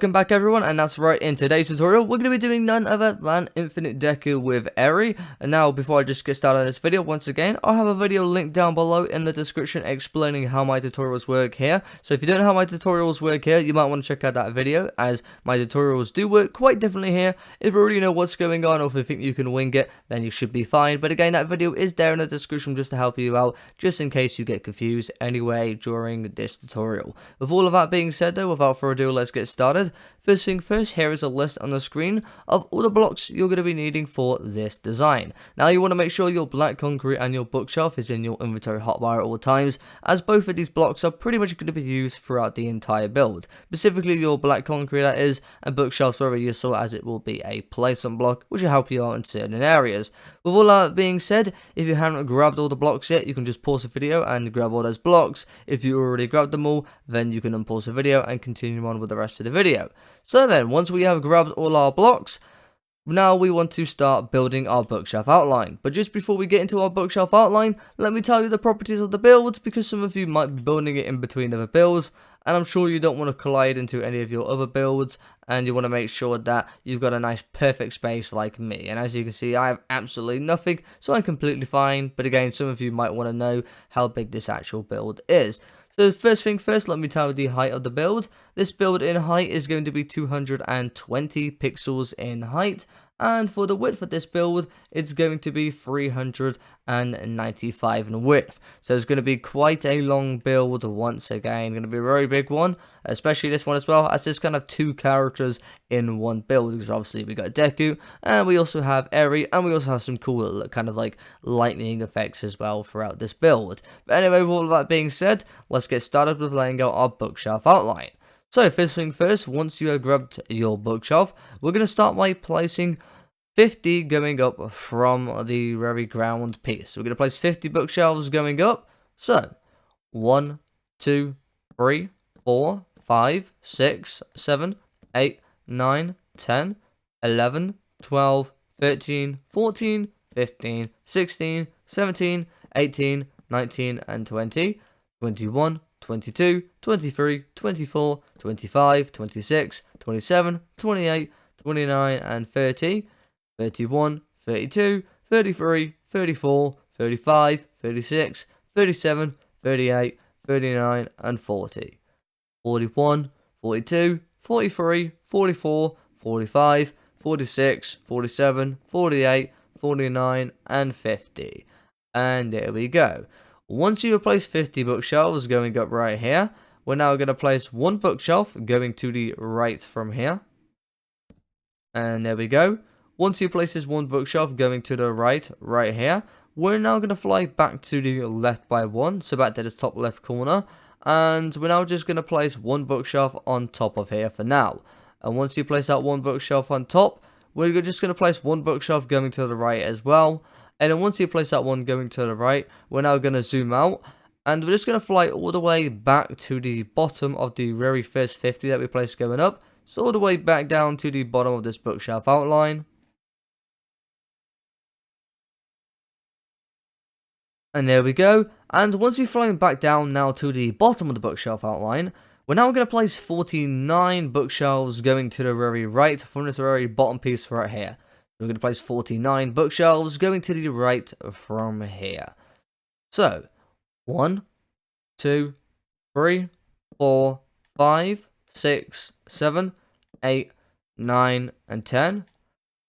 Welcome back everyone, and that's right, in today's tutorial we're going to be doing none other than Infinite Deku with Eri. And now, before I just get started on this video, once again I'll have a video linked down below in the description explaining how my tutorials work here. So if you don't know how my tutorials work here, you might want to check out that video, as my tutorials do work quite differently here. If you already know what's going on, or if you think you can wing it, then you should be fine. But again, that video is there in the description just to help you out, just in case you get confused anyway during this tutorial. With all of that being said though, without further ado, let's get started. First thing first, here is a list on the screen of all the blocks you're going to be needing for this design. Now you want to make sure your black concrete and your bookshelf is in your inventory hotbar at all times, as both of these blocks are pretty much going to be used throughout the entire build. Specifically your black concrete, that is, and bookshelves very useful, as it will be a placement block which will help you out in certain areas. With all that being said, if you haven't grabbed all the blocks yet, you can just pause the video and grab all those blocks. If you already grabbed them all, then you can unpause the video and continue on with the rest of the video. So then, once we have grabbed all our blocks, now we want to start building our bookshelf outline. But just before we get into our bookshelf outline, let me tell you the properties of the build, because some of you might be building it in between other builds, and I'm sure you don't want to collide into any of your other builds, and you want to make sure that you've got a nice perfect space like me. And as you can see, I have absolutely nothing, so I'm completely fine. But again, some of you might want to know how big this actual build is. So first thing first, let me tell you the height of the build. This build in height is going to be 220 pixels in height, and for the width of this build, it's going to be 395 in width. So it's going to be quite a long build once again, going to be a very big one, especially this one as well, as there's kind of two characters in one build, because obviously we got Deku, and we also have Eri, and we also have some cool kind of like lightning effects as well throughout this build. But anyway, with all of that being said, let's get started with laying out our bookshelf outline. So first thing first, once you have grabbed your bookshelf, we're going to start by placing 50 going up from the very ground piece. So we're going to place 50 bookshelves going up. So 1, 2, 3, 4, 5, 6, 7, 8, 9, 10, 11, 12, 13, 14, 15, 16, 17, 18, 19, and 20, 21, 22, 23, 24, 25, 26, 27, 28, 29, and 30, 31, 32, 33, 34, 35, 36, 37, 38, 39, and 40, 41, 42, 43, 44, 45, 46, 47, 48, 49, and 50. And there we go. Once you have placed 50 bookshelves going up right here, we're now going to place one bookshelf going to the right from here. And there we go. Once you place this one bookshelf going to the right here, we're now going to fly back to the left by one, so back to this top left corner. And we're now just going to place one bookshelf on top of here for now. And once you place that one bookshelf on top, we're just going to place one bookshelf going to the right as well. And then once you place that one going to the right, we're now going to zoom out. And we're just going to fly all the way back to the bottom of the very first 50 that we placed going up. So all the way back down to the bottom of this bookshelf outline. And there we go. And once you've flown back down now to the bottom of the bookshelf outline, we're now going to place 49 bookshelves going to the very right from this very bottom piece right here. We're going to place 49 bookshelves going to the right from here. So 1, 2, 3, 4, 5, 6, 7, 8, 9, and 10,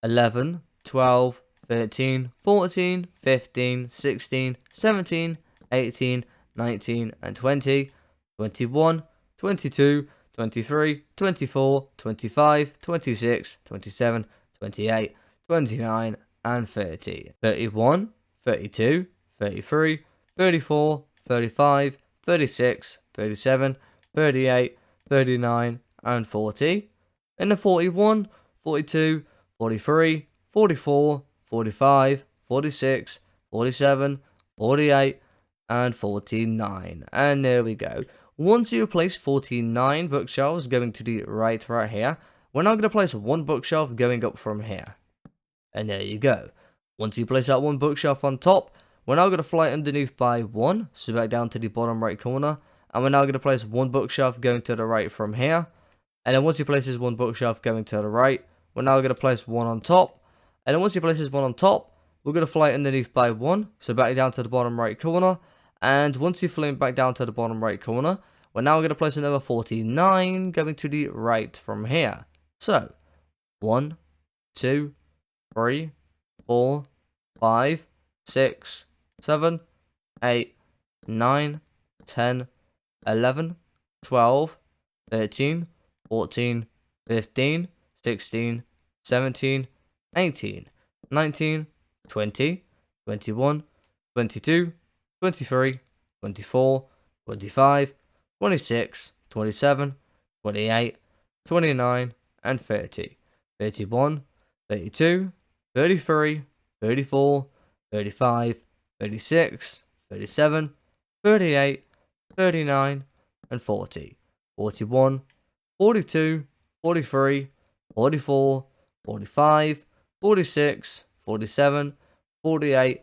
11, 12, 13, 14, 15, 16, 17, 18, 19, and 20, 21, 22, 23, 24, 25, 26, 27, 28, 29, and 30, 31, 32, 33, 34, 35, 36, 37, 38, 39, and 40, and the 41, 42, 43, 44, 45, 46, 47, 48, and 49. And there we go. Once you place 49 bookshelves going to the right here, we're now going to place one bookshelf going up from here. And there you go. Once you place that one bookshelf on top, we're now going to fly underneath by one, so back down to the bottom right corner. And we're now going to place one bookshelf going to the right from here. And then once he places one bookshelf going to the right, we're now going to place one on top. And then once he places one on top, we're going to fly it underneath by one. So back down to the bottom right corner. And once you fly back down to the bottom right corner, we're now going to place another 49 going to the right from here. So 1, 2, 3, 4, 5, 6, 7, 8, 9, 10, 11, 12, 13, 14, 15, 16, 17, 18, 19, 20, 21, 22, 23, 24, 25, 26, 27, 28, 29, and 30. 31, 32, 33, 34, 35, 36, 37, 38, 39, and 40. 41, 42, 43, 44, 45, 46, 47, 48,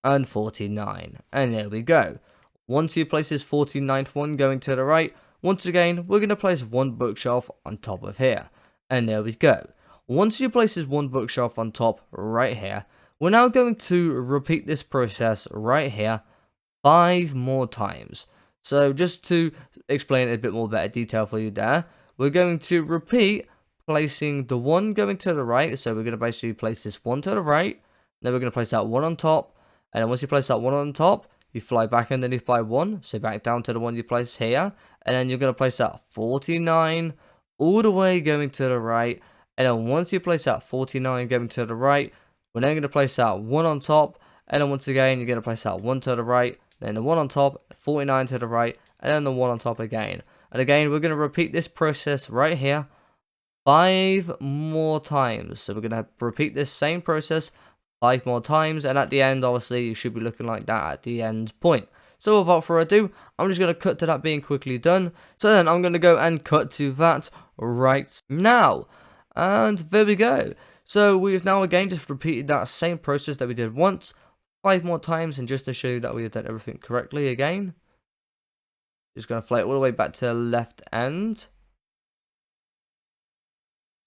and 49. And there we go. Once you place this 49th one going to the right, once again, we're going to place one bookshelf on top of here. And there we go. Once you place this one bookshelf on top right here, we're now going to repeat this process right here 5 more times. So just to explain it a bit more better detail for you there, we're going to repeat placing the one going to the right. So we're going to basically place this one to the right, then we're going to place that one on top, and then once you place that one on top, you fly back underneath by one, so back down to the one you placed here, and then you're going to place that 49 all the way going to the right, and then once you place that 49 going to the right, we're then going to place that one on top, and then once again, you're going to place that one to the right, then the one on top, 49 to the right, and then the one on top again. And again, we're going to repeat this process right here 5 more times. So we're going to repeat this same process 5 more times, and at the end, obviously, you should be looking like that at the end point. So without further ado, I'm just going to cut to that being quickly done. So then I'm going to go and cut to that right now. And there we go. So we've now again just repeated that same process that we did once 5 more times, and just to show you that we've done everything correctly again, just going to fly it all the way back to the left end.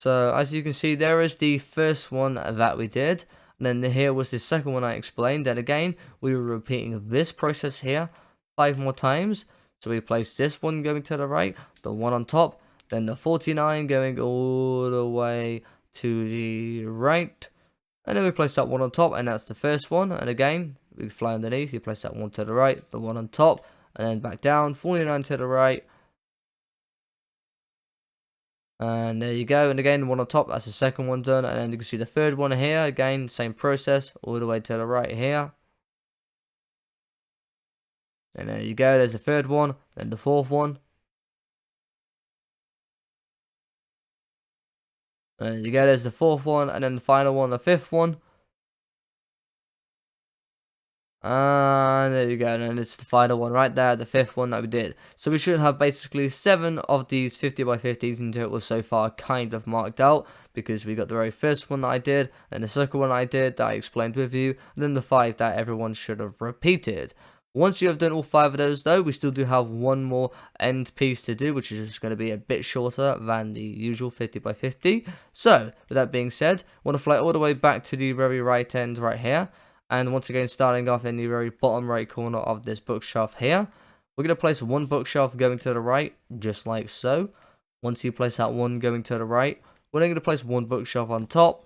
So as you can see, there is the first one that we did, and then here was the second one I explained. And again, we were repeating this process here 5 more times. So we placed this one going to the right, the one on top, then the 49 going all the way to the right, and then we place that one on top, and that's the first one. And again, we fly underneath, you place that one to the right, the one on top, and then back down, 49 to the right. And there you go. And again, the one on top, that's the second one done. And then you can see the third one here. Again, same process, all the way to the right here. And there you go, there's the third one, then the fourth one. And there you go, there's the fourth one, and then the final one, the fifth one. And there you go, and then it's the final one right there, the fifth one that we did. So we should have basically 7 of these 50 by 50s in total so far kind of marked out, because we got the very first one that I did, and the second one I did that I explained with you, and then the 5 that everyone should have repeated. Once you have done all 5 of those though, we still do have one more end piece to do, which is just going to be a bit shorter than the usual 50 by 50. So, with that being said, I want to fly all the way back to the very right end right here. And once again, starting off in the very bottom right corner of this bookshelf here, we're going to place one bookshelf going to the right, just like so. Once you place that one going to the right, we're then going to place one bookshelf on top,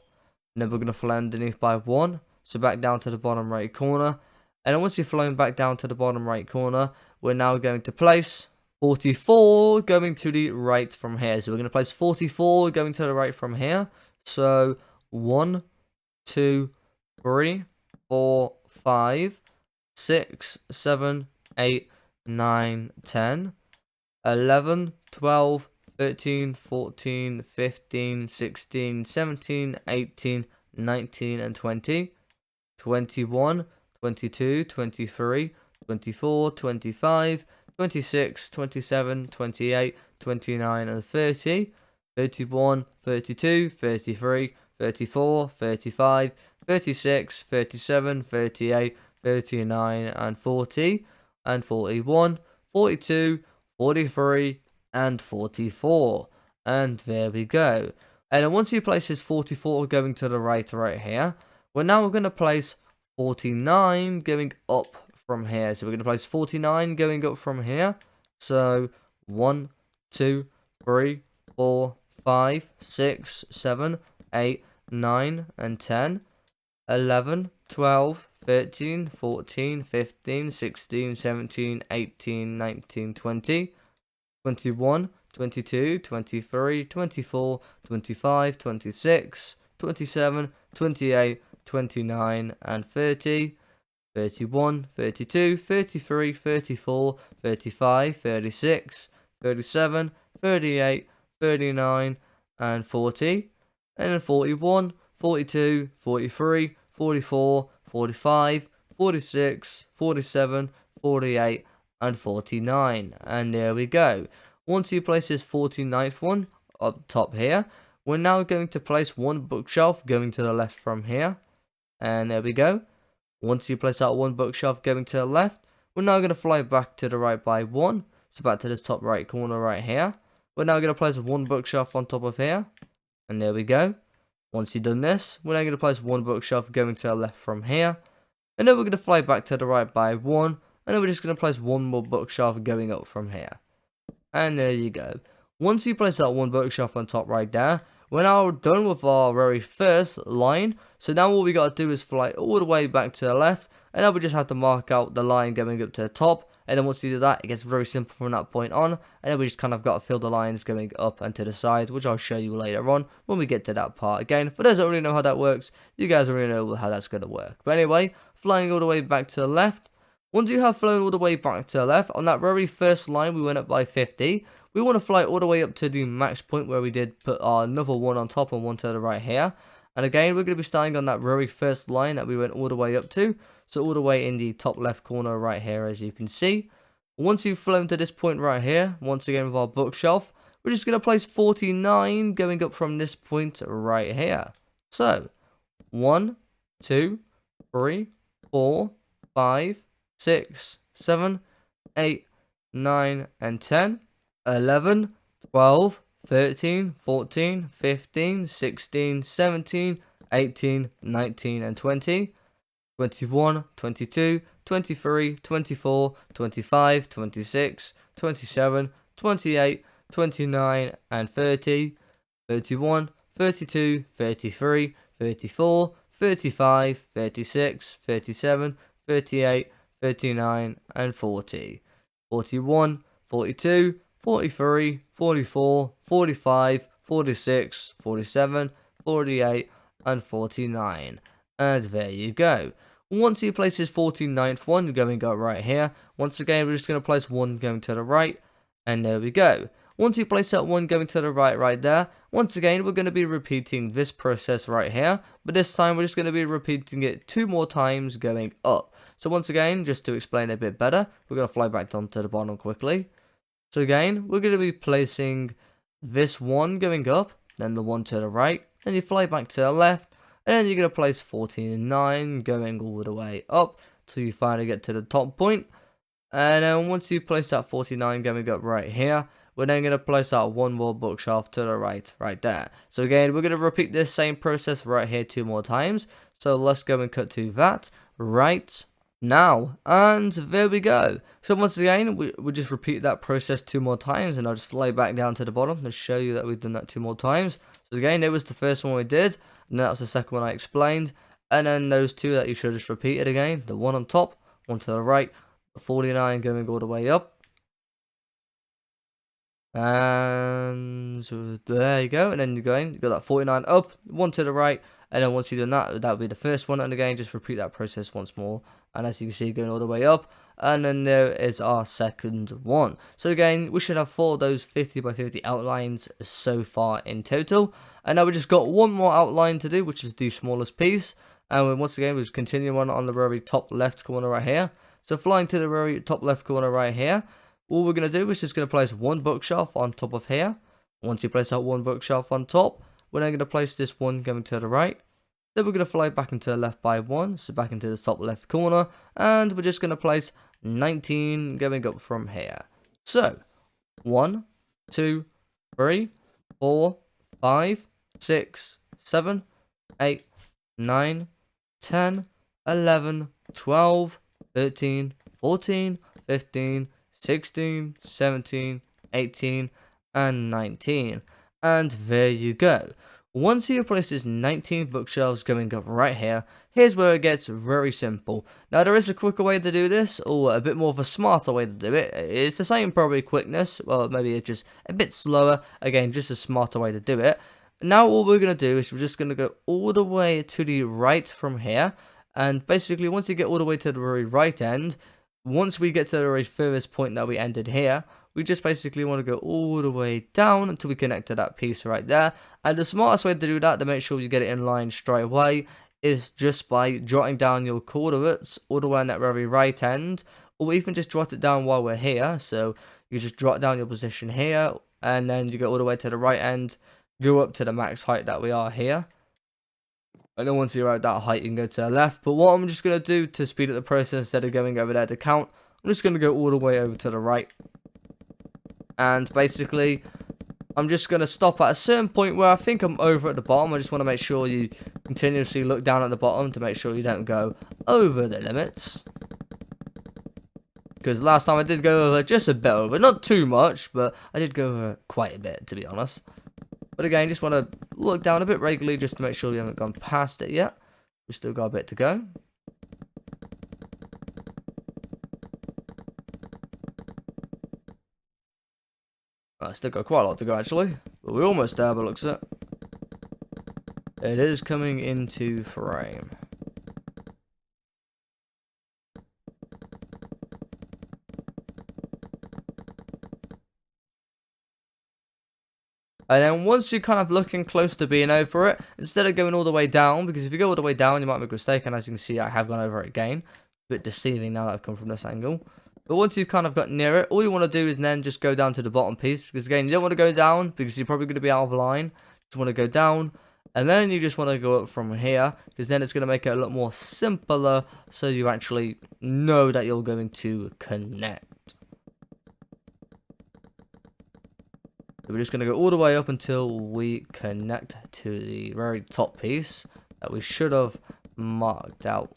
and then we're going to fly underneath by one, so back down to the bottom right corner. And then once you've flown back down to the bottom right corner, we're now going to place 44 going to the right from here. So we're going to place 44 going to the right from here. So 1, 2, 3, 4, 5, 6, 7, 8, 9, 10, 11, 12, 13, 14, 15, 16, 17, 18, 19, and 20, 21, 22, 23, 24, 25, 26, 27, 28, 29, and 30, 31, 32, 33, 34, 35, 36, 37, 38, 39, and 40, and 41, 42, 43, and 44. And there we go. And then once you place this 44 going to the right here, we're going to place 49 going up from here. So we're going to place 49 going up from here. So 1, 2, 3, 4, 5, 6, 7, 8, 9, and 10, 11, 12, 13, 14, 15, 16, 17, 18, 19, 20, 21, 22, 23, 24, 25, 26, 27, 28, 29, and 30, 31, 32, 33, 34, 35, 36, 37, 38, 39, and 40, and then 41, 42, 43, 44, 45, 46, 47, 48, and 49. And there we go. Once you place this 49th one up top here, we're now going to place one bookshelf going to the left from here. And there we go. Once you place that one bookshelf going to the left, we're now going to fly back to the right by 1. So back to this top right corner right here. We're now going to place one bookshelf on top of here. And there we go. Once you've done this, we're now going to place one bookshelf going to the left from here. And then we're going to fly back to the right by 1. And then we're just going to place one more bookshelf going up from here. And there you go. Once you place that one bookshelf on top right there, we're now done with our very first line. So now all we got to do is fly all the way back to the left. And then we just have to mark out the line going up to the top. And then once you do that, it gets very simple from that point on. And then we just kind of got to fill the lines going up and to the side, which I'll show you later on when we get to that part. Again, for those that already know how that works, you guys already know how that's going to work. But anyway, flying all the way back to the left. Once you have flown all the way back to the left, on that very first line we went up by 50, we want to fly all the way up to the max point where we did put our another one on top and one to the right here. And again, we're going to be starting on that very first line that we went all the way up to. So all the way in the top left corner right here, as you can see. Once you've flown to this point right here, once again with our bookshelf, we're just going to place 49 going up from this point right here. So 1, 2, 3, 4, 5, 6, 7, 8, 9, and 10, 11, 12, 13, 14, 15, 16, 17, 18, 19, and 20, 21, 22, 23, 24, 25, 26, 27, 28, 29, and 30, 31, 32, 33, 34, 35, 36, 37, 38, 39, and 40, 41, 42, 43, 44, 45, 46, 47, 48, and 49. And there you go. Once you place this 49th one, you're going to go right here. Once again, we're just going to place one going to the right. And there we go. Once you place that one going to the right there, once again, we're going to be repeating this process right here. But this time, we're just going to be repeating it 2 more times going up. So once again, just to explain a bit better, we're going to fly back down to the bottom quickly. So again, we're going to be placing this one going up, then the one to the right, then you fly back to the left, and then you're going to place 49 going all the way up till you finally get to the top point. And then once you place that 49 going up right here, we're then going to place that one more bookshelf to the right there. So again, we're going to repeat this same process right here 2 more times. So let's go and cut to that right now. And there we go. So once again, we just repeat that process 2 more times, and I'll just fly back down to the bottom to show you that we've done that 2 more times. So again, it was the first one we did, and that was the second one I explained, and then those 2 that you should have just repeated again, the one on top, one to the right, the 49 going all the way up. And so there you go, and then you got that 49 up, one to the right, and then once you've done that, that'll be the first one, and again, just repeat that process once more, and as you can see, going all the way up, and then there is our second one. So again, we should have 4 of those 50 by 50 outlines so far in total, and now we just got one more outline to do, which is the smallest piece, and once again, we'll continue on the very top left corner right here. So flying to the very top left corner right here, all we're going to do is just going to place one bookshelf on top of here. Once you place that one bookshelf on top, we're then going to place this one going to the right. Then we're going to fly back into the left by 1, so back into the top left corner. And we're just going to place 19 going up from here. So, 1, 2, 3, 4, 5, 6, 7, 8, 9, 10, 11, 12, 13, 14, 15, 16, 17, 18, and 19. And there you go. Once you place this 19 bookshelves going up right here, here's where it gets very simple. Now there is a quicker way to do this, or a bit more of a smarter way to do it. It's the same probably quickness, well maybe it's just a bit slower, again just a smarter way to do it. Now all we're going to do is we're just going to go all the way to the right from here, and basically once you get all the way to the very right end, once we get to the very furthest point that we ended here, we just basically want to go all the way down until we connect to that piece right there. And the smartest way to do that, to make sure you get it in line straight away, is just by jotting down your coordinates all the way on that very right end, or even just jot it down while we're here. So you just jot down your position here, and then you go all the way to the right end, go up to the max height that we are here. And then once you're at that height, you can go to the left. But what I'm just going to do to speed up the process, instead of going over there to count, I'm just going to go all the way over to the right. And basically, I'm just going to stop at a certain point where I think I'm over at the bottom. I just want to make sure you continuously look down at the bottom to make sure you don't go over the limits. Because last time I did go over just a bit over. Not too much, but I did go over quite a bit, to be honest. But again, just want to look down a bit regularly just to make sure we haven't gone past it yet. We've still got a bit to go. I still got quite a lot to go actually, but we're almost there by the looks of it. It is coming into frame. And then once you're kind of looking close to being over it, instead of going all the way down, because if you go all the way down, you might make a mistake, and as you can see, I have gone over it again. A bit deceiving now that I've come from this angle. But once you've kind of got near it, all you want to do is then just go down to the bottom piece, because again, you don't want to go down, because you're probably going to be out of line. Just want to go down, and then you just want to go up from here, because then it's going to make it a lot more simpler, so you actually know that you're going to connect. We're just going to go all the way up until we connect to the very top piece that we should have marked out.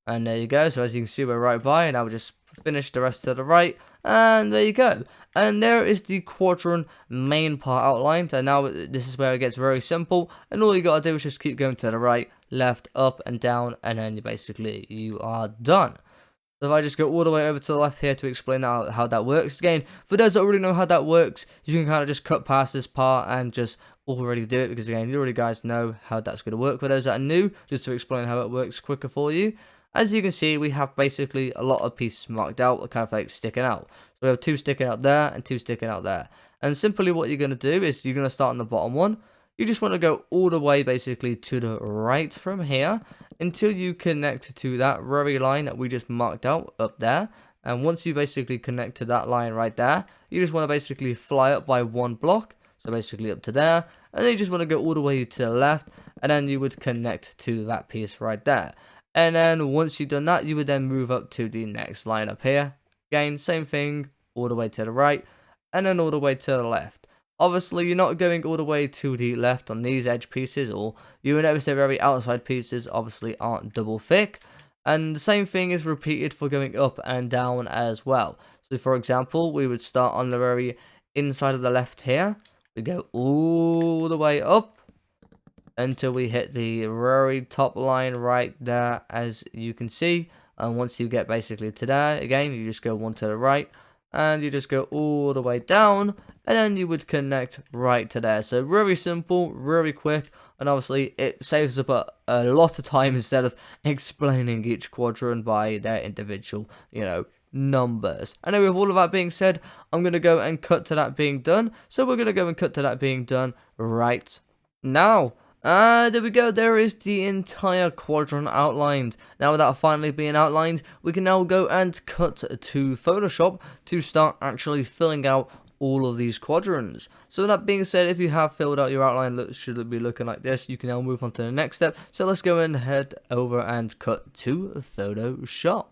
And there you go. So as you can see, we're right by, and now we'll just finish the rest to the right. And there you go. And there is the quadrant main part outlined. And now this is where it gets very simple. And all you got to do is just keep going to the right, left, up, and down. And then you are done. So if I just go all the way over to the left here to explain how that works. Again, for those that already know how that works, you can kind of just cut past this part and just already do it. Because again, you already guys know how that's going to work. For those that are new, just to explain how it works quicker for you. As you can see, we have basically a lot of pieces marked out, kind of like sticking out. So we have 2 sticking out there and 2 sticking out there. And simply what you're going to do is you're going to start on the bottom one. You just want to go all the way basically to the right from here until you connect to that very line that we just marked out up there. And once you basically connect to that line right there, you just want to basically fly up by 1 block. So basically up to there. And then you just want to go all the way to the left. And then you would connect to that piece right there. And then once you've done that, you would then move up to the next line up here. Again, same thing, all the way to the right. And then all the way to the left. Obviously, you're not going all the way to the left on these edge pieces, or you would notice the very outside pieces obviously aren't double thick. And the same thing is repeated for going up and down as well. So for example, we would start on the very inside of the left here. We go all the way up until we hit the very top line right there, as you can see. And once you get basically to there, again, you just go 1 to the right. And you just go all the way down, and then you would connect right to there. So very simple, very quick, and obviously it saves up a lot of time instead of explaining each quadrant by their individual, numbers. Anyway, with all of that being said, I'm going to go and cut to that being done. So we're going to go and cut to that being done right now. There we go, there is the entire quadrant outlined. Now with that finally being outlined, we can now go and cut to Photoshop to start actually filling out all of these quadrants. So with that being said, if you have filled out your outline, should it be looking like this, you can now move on to the next step. So let's go and head over and cut to Photoshop.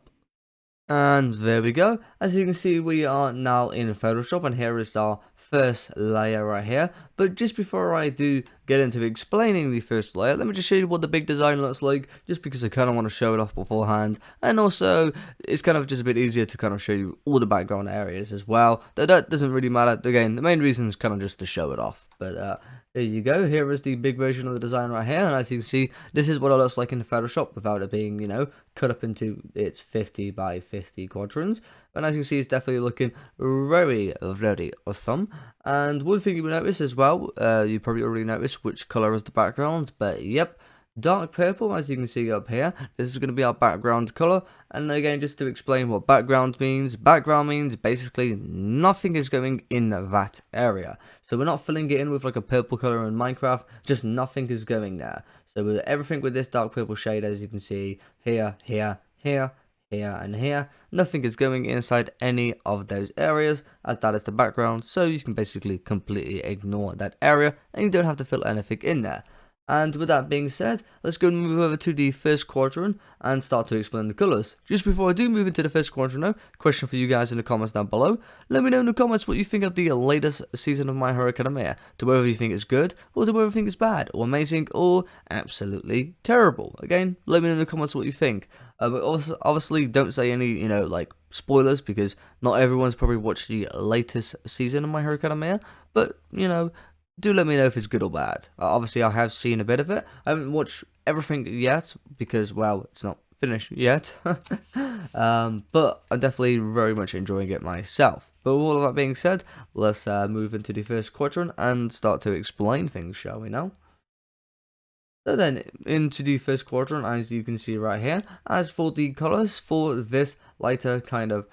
And there we go. As you can see, we are now in Photoshop, and here is our first layer right here. But just before I do get into explaining the first layer, let me just show you what the big design looks like, just because I kind of want to show it off beforehand. And also, it's kind of just a bit easier to kind of show you all the background areas as well. Though that doesn't really matter. Again, the main reason is kind of just to show it off. But there you go. Here is the big version of the design right here, and as you can see, this is what it looks like in Photoshop without it being, you know, cut up into its 50 by 50 quadrants. And as you can see, it's definitely looking very, very awesome. And one thing you will notice as well, you probably already noticed which color is the background, but yep, dark purple, as you can see up here. This is going to be our background color. And again, just to explain what background means basically nothing is going in that area. So we're not filling it in with like a purple color in Minecraft, just nothing is going there. So with everything with this dark purple shade, as you can see here, here, here, here, and here, nothing is going inside any of those areas, as that is the background. So you can basically completely ignore that area, and you don't have to fill anything in there. And with that being said, let's go and move over to the first quadrant and start to explain the colours. Just before I do move into the first quadrant though, question for you guys in the comments down below. Let me know in the comments what you think of the latest season of My Hero Academia. To whether you think it's good, or to whether you think it's bad, or amazing, or absolutely terrible. Again, let me know in the comments what you think. But also, obviously, don't say any, you know, like, spoilers, because not everyone's probably watched the latest season of My Hero Academia. But, you know, do let me know if it's good or bad. Obviously, I have seen a bit of it. I haven't watched everything yet because, well, it's not finished yet. But I'm definitely very much enjoying it myself. But with all of that being said, let's move into the first quadrant and start to explain things, shall we now? So then, into the first quadrant, as you can see right here, as for the colors for this lighter kind of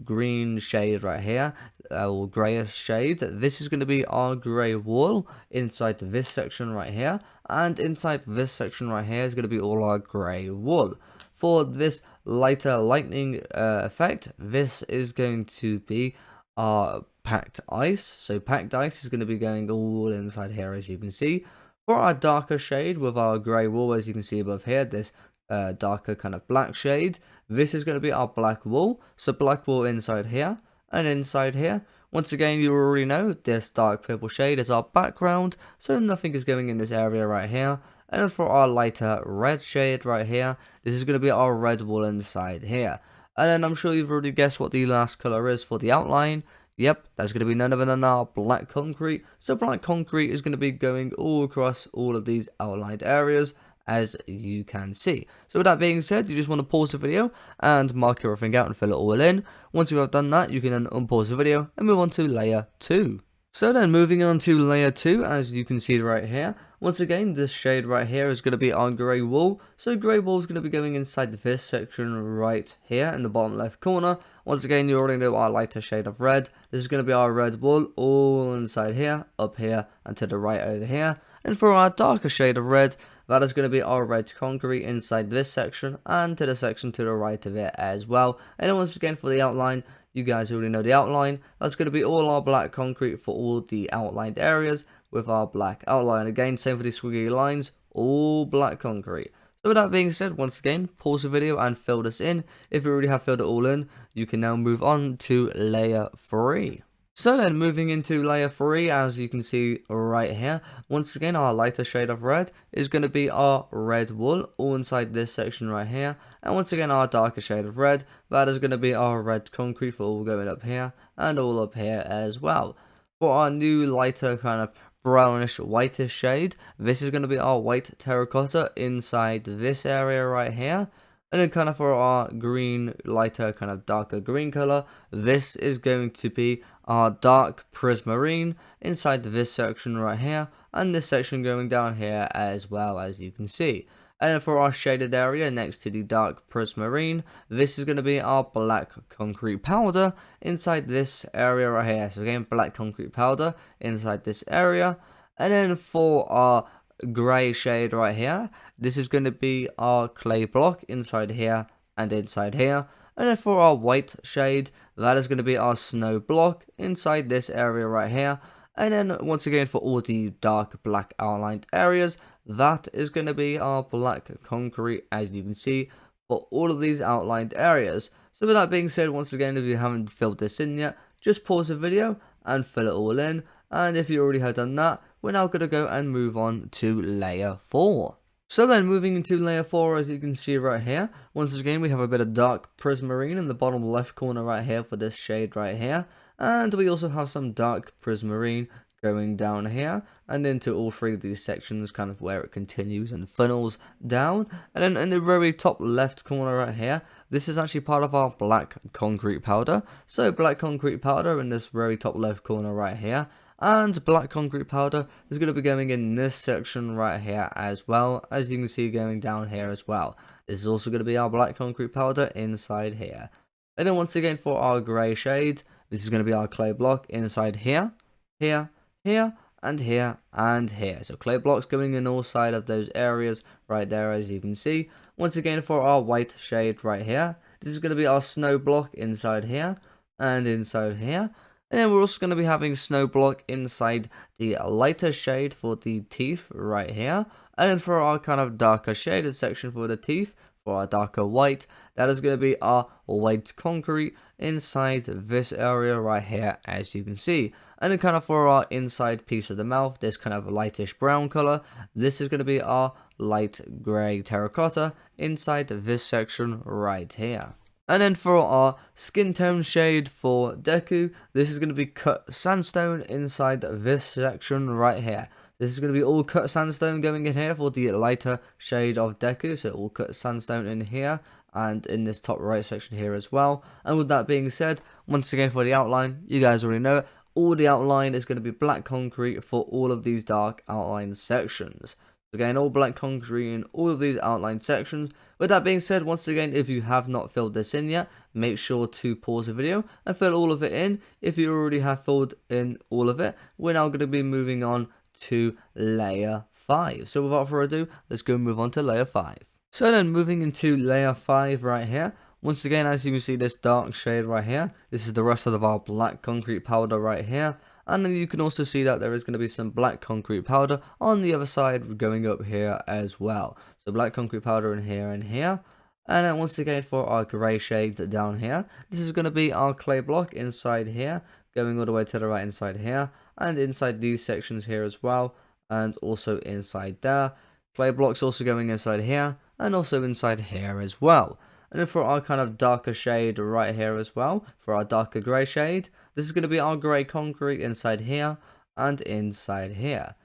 green shade right here, or grayish shade, this is going to be our grey wool inside this section right here, and inside this section right here is going to be all our grey wool. For this lighter lightning effect, this is going to be our packed ice. So packed ice is going to be going all inside here, as you can see. For our darker shade with our grey wool, as you can see above here, this darker kind of black shade, this is going to be our black wool. So black wool inside here and inside here. Once again, you already know this dark purple shade is our background, so nothing is going in this area right here. And then for our lighter red shade right here, this is going to be our red wool inside here. And then I'm sure you've already guessed what the last color is for the outline. Yep, that's going to be none other than our black concrete. So black concrete is going to be going all across all of these outlined areas, as you can see. So with that being said, you just want to pause the video and mark everything out and fill it all in. Once you have done that, you can then unpause the video and move on to layer 2. So then moving on to layer 2, as you can see right here, once again this shade right here is going to be our grey wool. So grey wool is going to be going inside this section right here in the bottom left corner. Once again, you already know our lighter shade of red. This is going to be our red wool all inside here, up here, and to the right over here. And for our darker shade of red, that is going to be our red concrete inside this section and to the section to the right of it as well. And then once again for the outline, you guys already know the outline. That's going to be all our black concrete for all the outlined areas with our black outline. Again, same for the squiggly lines, all black concrete. So with that being said, once again, pause the video and fill this in. If you already have filled it all in, you can now move on to layer 3. So then moving into layer 3, as you can see right here, once again our lighter shade of red is going to be our red wool all inside this section right here. And once again our darker shade of red, that is going to be our red concrete for all going up here and all up here as well. For our new lighter kind of brownish whitish shade, this is going to be our white terracotta inside this area right here. And then kind of for our green, lighter, kind of darker green color, this is going to be our dark prismarine inside this section right here, and this section going down here as well, as you can see. And then for our shaded area next to the dark prismarine, this is going to be our black concrete powder inside this area right here. So again, black concrete powder inside this area. And then for our grey shade right here, this is going to be our clay block inside here and inside here. And then for our white shade, that is going to be our snow block inside this area right here. And then once again for all the dark black outlined areas, that is going to be our black concrete, as you can see, for all of these outlined areas. So with that being said, once again, if you haven't filled this in yet, just pause the video and fill it all in. And if you already have done that, we're now going to go and move on to layer 4. So then moving into layer 4, as you can see right here, once again we have a bit of dark prismarine in the bottom left corner right here for this shade right here. And we also have some dark prismarine going down here and into all three of these sections, kind of where it continues and funnels down. And then in the very top left corner right here, this is actually part of our black concrete powder. So black concrete powder in this very top left corner right here. And black concrete powder is going to be going in this section right here as well, as you can see going down here as well. This is also going to be our black concrete powder inside here. And then once again for our grey shade, this is going to be our clay block inside here, here, here, and here, and here. So clay blocks going in all sides of those areas right there, as you can see. Once again for our white shade right here, this is going to be our snow block inside here, and inside here. And then we're also going to be having snow block inside the lighter shade for the teeth right here. And then for our kind of darker shaded section for the teeth, for our darker white, that is going to be our white concrete inside this area right here, as you can see. And then kind of for our inside piece of the mouth, this kind of lightish brown color, this is going to be our light gray terracotta inside this section right here. And then for our skin tone shade for Deku, this is going to be cut sandstone inside this section right here. This is going to be all cut sandstone going in here for the lighter shade of Deku. So all cut sandstone in here and in this top right section here as well. And with that being said, once again for the outline, you guys already know it. All the outline is going to be black concrete for all of these dark outline sections. Again, all black concrete in all of these outline sections. With that being said, once again, if you have not filled this in yet, make sure to pause the video and fill all of it in. If you already have filled in all of it, we're now going to be moving on to layer 5. So without further ado, let's go move on to layer 5. So then moving into layer 5 right here. Once again, as you can see, this dark shade right here, this is the rest of our black concrete powder right here. And then you can also see that there is going to be some black concrete powder on the other side going up here as well. So black concrete powder in here and here. And then once again for our grey shade down here, this is going to be our clay block inside here, going all the way to the right inside here, and inside these sections here as well, and also inside there. Clay blocks also going inside here, and also inside here as well. And then for our kind of darker shade right here as well, for our darker grey shade, this is going to be our grey concrete inside here and inside here.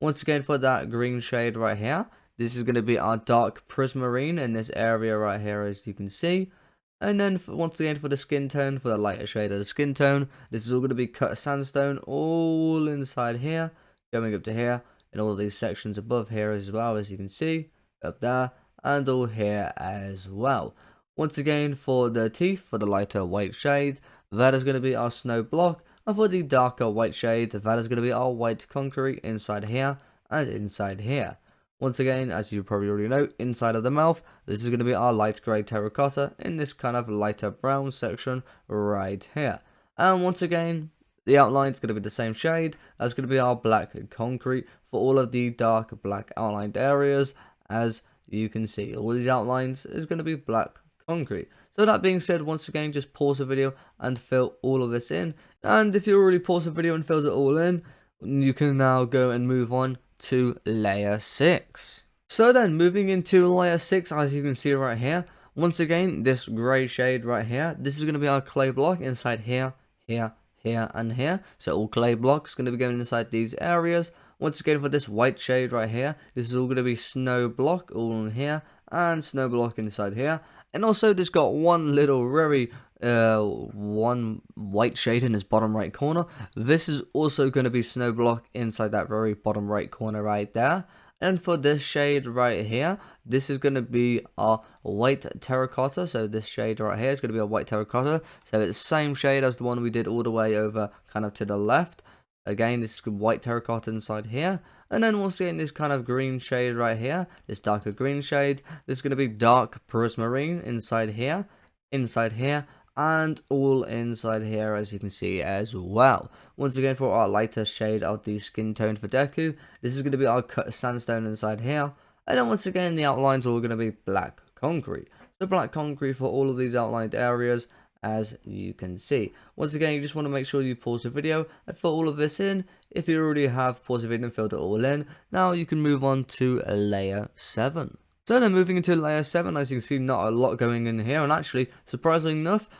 Once again for that green shade right here, this is going to be our dark prismarine in this area right here, as you can see. And then once again for the skin tone, for the lighter shade of the skin tone, this is all going to be cut sandstone all inside here, going up to here, in all of these sections above here as well, as you can see, up there, and all here as well. Once again for the teeth, for the lighter white shade, that is going to be our snow block, and for the darker white shade, that is going to be our white concrete inside here and inside here. Once again, as you probably already know, inside of the mouth, this is going to be our light grey terracotta in this kind of lighter brown section right here. And once again, the outline is going to be the same shade. That's going to be our black concrete for all of the dark black outlined areas, as you can see. All these outlines is going to be black concrete. So that being said, once again, just pause the video and fill all of this in. And if you already paused the video and filled it all in, you can now go and move on to layer 6. So then moving into layer 6, as you can see right here, once again, this grey shade right here, this is going to be our clay block inside here, here, here, and here. So all clay blocks going to be going inside these areas. Once again, for this white shade right here, this is all going to be snow block all in here, and snow block inside here. And also, just got one little very one white shade in this bottom right corner. This is also going to be snow block inside that very bottom right corner right there. And for this shade right here, this is going to be our white terracotta. So this shade right here is going to be a white terracotta. So it's the same shade as the one we did all the way over kind of to the left. Again, this is white terracotta inside here. And then once again, this kind of green shade right here, this darker green shade, this is going to be dark prismarine inside here, and all inside here, as you can see as well. Once again, for our lighter shade of the skin tone for Deku, this is going to be our cut sandstone inside here. And then once again, the outlines are all going to be black concrete. So black concrete for all of these outlined areas, as you can see. Once again, you just want to make sure you pause the video and fill all of this in. If you already have paused the video and filled it all in, now you can move on to layer 7. So then moving into layer 7, as you can see, not a lot going in here, and actually, surprisingly enough,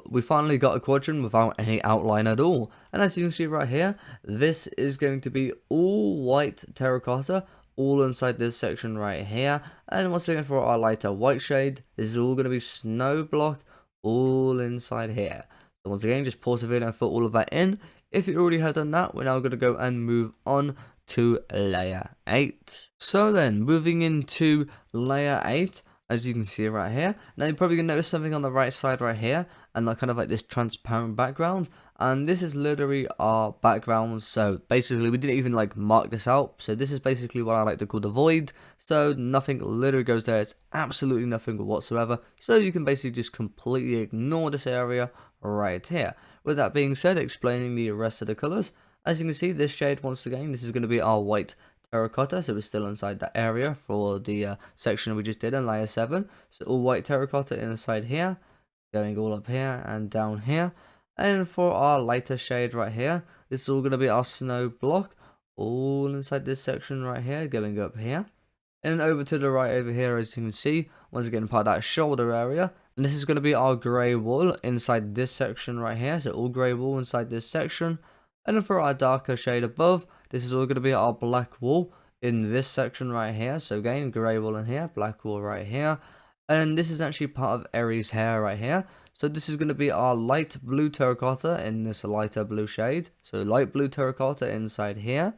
we finally got a quadrant without any outline at all. And as you can see right here, this is going to be all white terracotta, all inside this section right here. And once again, for our lighter white shade, this is all going to be snow block, all inside here. So once again, just pause the video and fill all of that in. If you already have done that, we're now going to go and move on to layer 8. So then, moving into layer 8, as you can see right here. Now you're probably going to notice something on the right side right here, and like kind of like this transparent background. And this is literally our background. So basically, we didn't even like mark this out. So this is basically what I like to call the void. So nothing literally goes there. It's absolutely nothing whatsoever. So you can basically just completely ignore this area right here. With that being said, explaining the rest of the colors. As you can see, this shade, once again, this is going to be our white terracotta, so we're still inside that area for the section we just did in layer 7. So all white terracotta inside here, going all up here and down here. And for our lighter shade right here, this is all going to be our snow block, all inside this section right here, going up here. And over to the right over here, as you can see, once again, part of that shoulder area. And this is going to be our grey wall inside this section right here, so all grey wall inside this section. And then for our darker shade above, this is all going to be our black wall in this section right here. So again, grey wall in here, black wall right here. And this is actually part of Aries' hair right here. So this is going to be our light blue terracotta in this lighter blue shade. So light blue terracotta inside here.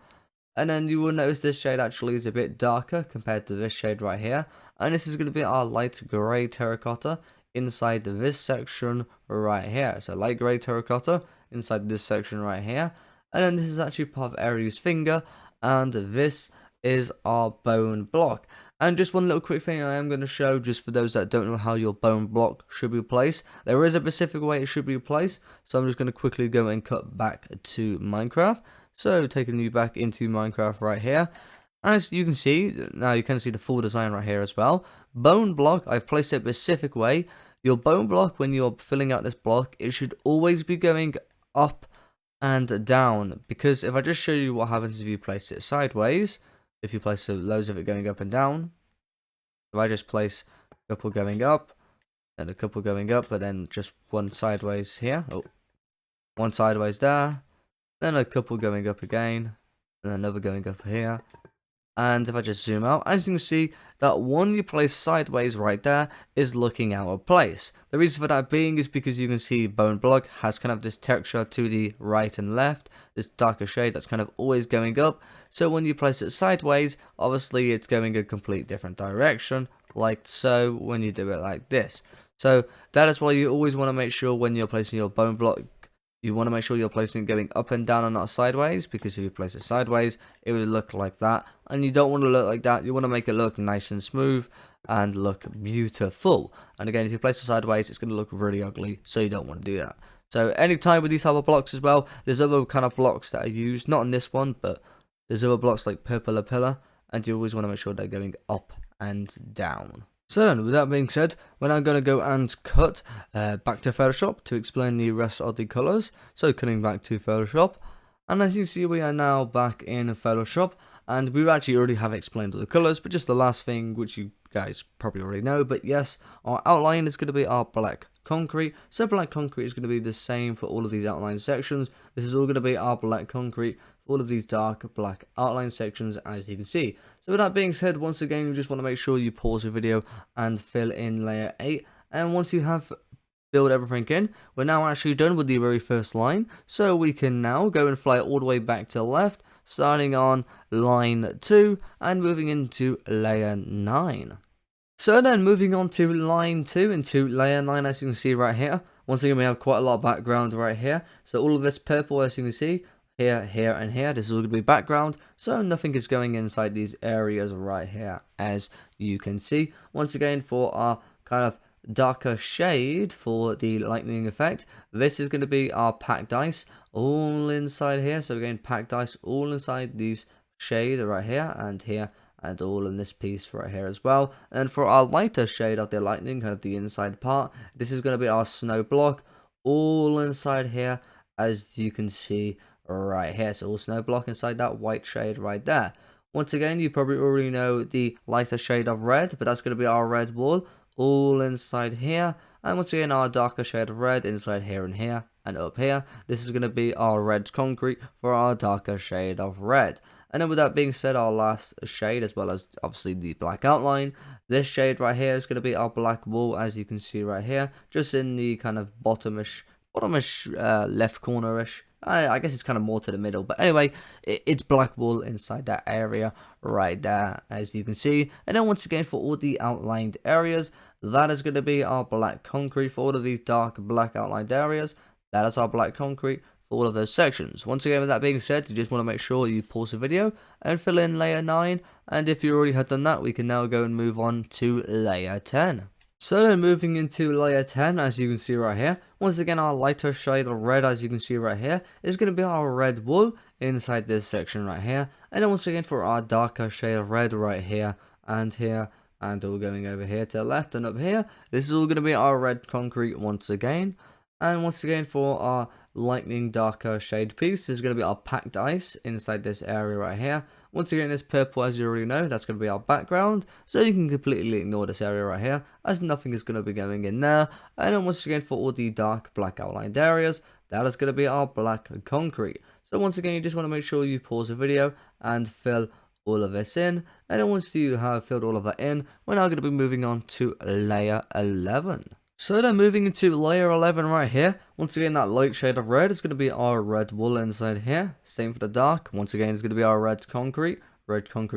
And then you will notice this shade actually is a bit darker compared to this shade right here. And this is going to be our light grey terracotta inside this section right here. So light grey terracotta inside this section right here. And then this is actually part of Aries' finger, and this is our bone block. And just one little quick thing I am going to show, just for those that don't know how your bone block should be placed. There is a specific way it should be placed, so I'm just going to quickly go and cut back to Minecraft. So taking you back into Minecraft right here. As you can see, now you can see the full design right here as well. Bone block, I've placed it a specific way. Your bone block, when you're filling out this block, it should always be going up and down. Because if I just show you what happens if you place it sideways, if you place loads of it going up and down, if I just place a couple going up, and a couple going up, but then just one sideways here, oh, one sideways there, then a couple going up again, and another going up here. And if I just zoom out, as you can see, that one you place sideways right there is looking out of place. The reason for that being is because you can see bone block has kind of this texture to the right and left, this darker shade that's kind of always going up. So when you place it sideways, obviously it's going a complete different direction, like so when you do it like this. So that is why you always want to make sure when you're placing your bone block, you want to make sure you're placing it going up and down and not sideways, because if you place it sideways, it would look like that. And you don't want to look like that. You want to make it look nice and smooth and look beautiful. And again, if you place it sideways, it's going to look really ugly, so you don't want to do that. So anytime with these type of blocks as well, there's other kind of blocks that I use, not in this one, but there's other blocks like purple pillar, and you always want to make sure they're going up and down. So then, with that being said, we're now going to go and cut back to Photoshop to explain the rest of the colours. So cutting back to Photoshop, and as you can see, we are now back in Photoshop, and we actually already have explained all the colours, but just the last thing, which you guys probably already know, but yes, our outline is going to be our black concrete. So black concrete is going to be the same for all of these outline sections. This is all going to be our black concrete for all of these dark black outline sections, as you can see. So with that being said, once again, you just want to make sure you pause the video and fill in layer 8. And once you have filled everything in, we're now actually done with the very first line. So we can now go and fly all the way back to the left, starting on line 2 and moving into layer 9. So then moving on to line 2 into layer 9, as you can see right here. Once again, we have quite a lot of background right here. So all of this purple, as you can see, here, here, and here, this is all going to be background, so nothing is going inside these areas right here, as you can see. Once again, for our kind of darker shade for the lightning effect, this is going to be our packed ice, all inside here. So again, packed ice all inside these shades right here, and here, and all in this piece right here as well. And for our lighter shade of the lightning, kind of the inside part, this is going to be our snow block, all inside here, as you can see right here. So all snow block inside that white shade right there. Once again, you probably already know the lighter shade of red, but that's going to be our red wall, all inside here. And once again, our darker shade of red inside here and here and up here. This is going to be our red concrete for our darker shade of red. And then with that being said, our last shade, as well as obviously the black outline, this shade right here is going to be our black wall, as you can see right here, just in the kind of bottomish left corner-ish. I guess it's kind of more to the middle, but anyway, it's black wall inside that area right there, as you can see. And then once again, for all the outlined areas, that is going to be our black concrete for all of these dark black outlined areas. That is our black concrete for all of those sections. Once again, with that being said, you just want to make sure you pause the video and fill in layer 9. And if you already have done that, we can now go and move on to layer 10. So then moving into layer 10, as you can see right here, once again our lighter shade of red, as you can see right here, is going to be our red wool inside this section right here. And then once again for our darker shade of red right here, and all going over here to the left and up here, this is all going to be our red concrete once again. And once again for our lightning darker shade piece, this is going to be our packed ice inside this area right here. Once again, this purple, as you already know, that's going to be our background, so you can completely ignore this area right here, as nothing is going to be going in there. And then once again, for all the dark black outlined areas, that is going to be our black concrete. So once again, you just want to make sure you pause the video and fill all of this in. And then once you have filled all of that in, we're now going to be moving on to layer 11. So then moving into layer 11 right here, once again that light shade of red is going to be our red wool inside here. Same for the dark, once again it's going to be our red concrete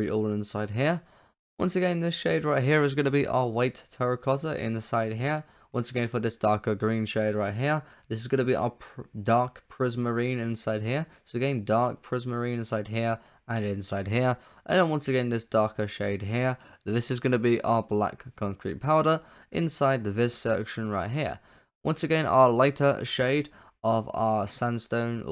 all inside here. Once again this shade right here is going to be our white terracotta inside here. Once again for this darker green shade right here, this is going to be our dark prismarine inside here. So again dark prismarine inside here and inside here. And then once again this darker shade here, this is going to be our black concrete powder inside this section right here. Once again our lighter shade of our sandstone,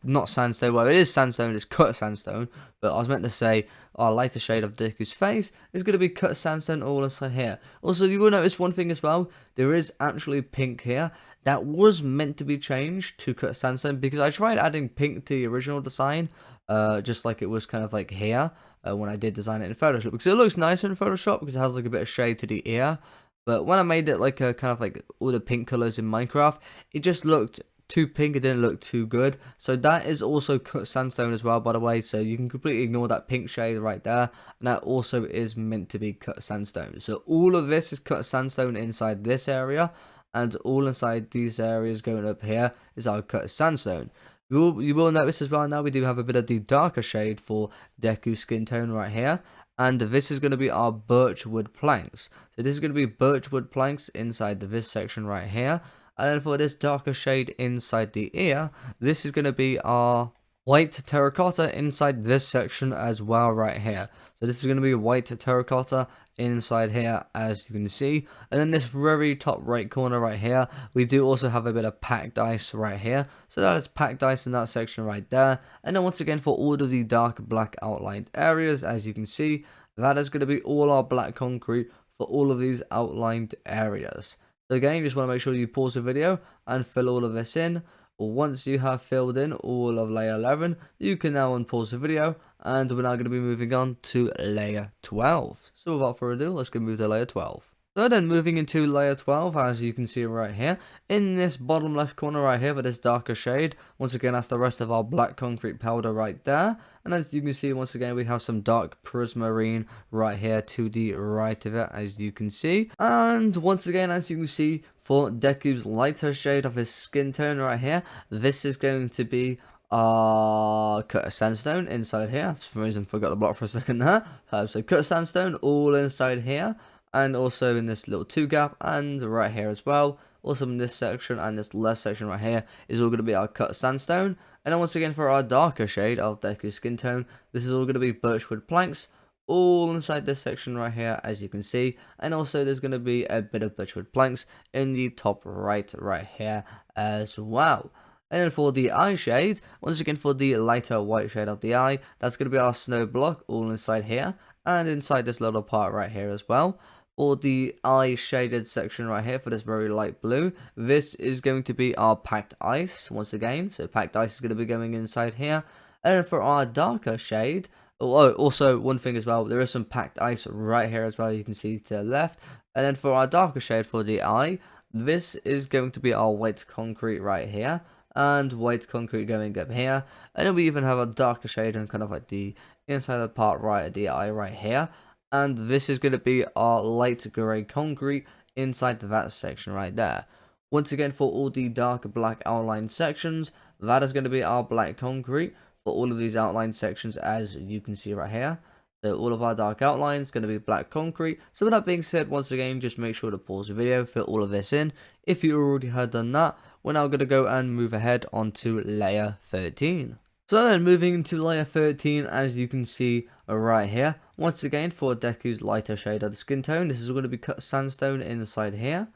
not sandstone, well it is sandstone, it's cut sandstone, but I was meant to say our lighter shade of Deku's face is going to be cut sandstone all inside here. Also you will notice one thing as well, there is actually pink here. That was meant to be changed to cut sandstone because I tried adding pink to the original design, just like it was kind of like here when I did design it in Photoshop, because it looks nicer in Photoshop because it has like a bit of shade to the ear. But when I made it like a kind of like all the pink colors in Minecraft, it just looked too pink, it didn't look too good. So that is also cut sandstone as well, by the way, so you can completely ignore that pink shade right there, and that also is meant to be cut sandstone. So all of this is cut sandstone inside this area, and all inside these areas going up here is our cut sandstone. You will notice as well now we do have a bit of the darker shade for Deku's skin tone right here. And this is going to be our birchwood planks. So this is going to be birchwood planks inside this section right here. And then for this darker shade inside the ear, this is going to be our white terracotta inside this section as well right here. So this is going to be white terracotta inside here, as you can see. And then this very top right corner right here, we do also have a bit of packed ice right here. So that is packed ice in that section right there. And then once again for all of the dark black outlined areas, as you can see, that is going to be all our black concrete for all of these outlined areas. So again, you just want to make sure you pause the video and fill all of this in. Once you have filled in all of layer 11, you can now unpause the video, and we're now going to be moving on to layer 12. So without further ado, let's go move to layer 12. So then moving into layer 12, as you can see right here, in this bottom left corner right here for this darker shade, once again that's the rest of our black concrete powder right there. And as you can see, once again we have some dark prismarine right here to the right of it, as you can see. And once again, as you can see, for Deku's lighter shade of his skin tone right here, this is going to be cut sandstone inside here. For some reason forgot the block for a second there. So cut sandstone all inside here, and also in this little 2 gap, and right here as well. Also in this section and this left section right here is all going to be our cut sandstone. And then once again for our darker shade of Deku's skin tone, this is all going to be birchwood planks all inside this section right here, as you can see. And also there's going to be a bit of birchwood planks in the top right here as well. And then for the eye shade, once again for the lighter white shade of the eye, that's going to be our snow block all inside here, and inside this little part right here as well. For the eye shaded section right here for this very light blue, this is going to be our packed ice once again. So packed ice is going to be going inside here. And then for our darker shade, oh, also one thing as well, there is some packed ice right here as well, you can see to the left. And then for our darker shade for the eye, this is going to be our white concrete right here, and white concrete going up here. And then we even have a darker shade on kind of like the inside the part right of the eye right here. And this is going to be our light grey concrete inside that section right there. Once again, for all the dark black outline sections, that is going to be our black concrete for all of these outline sections, as you can see right here. So all of our dark outlines going to be black concrete. So with that being said, once again, just make sure to pause the video, fill all of this in. If you already had done that, we're now going to go and move ahead onto layer 13. So then moving into layer 13, as you can see right here, once again for Deku's lighter shade of the skin tone, this is going to be cut sandstone inside here,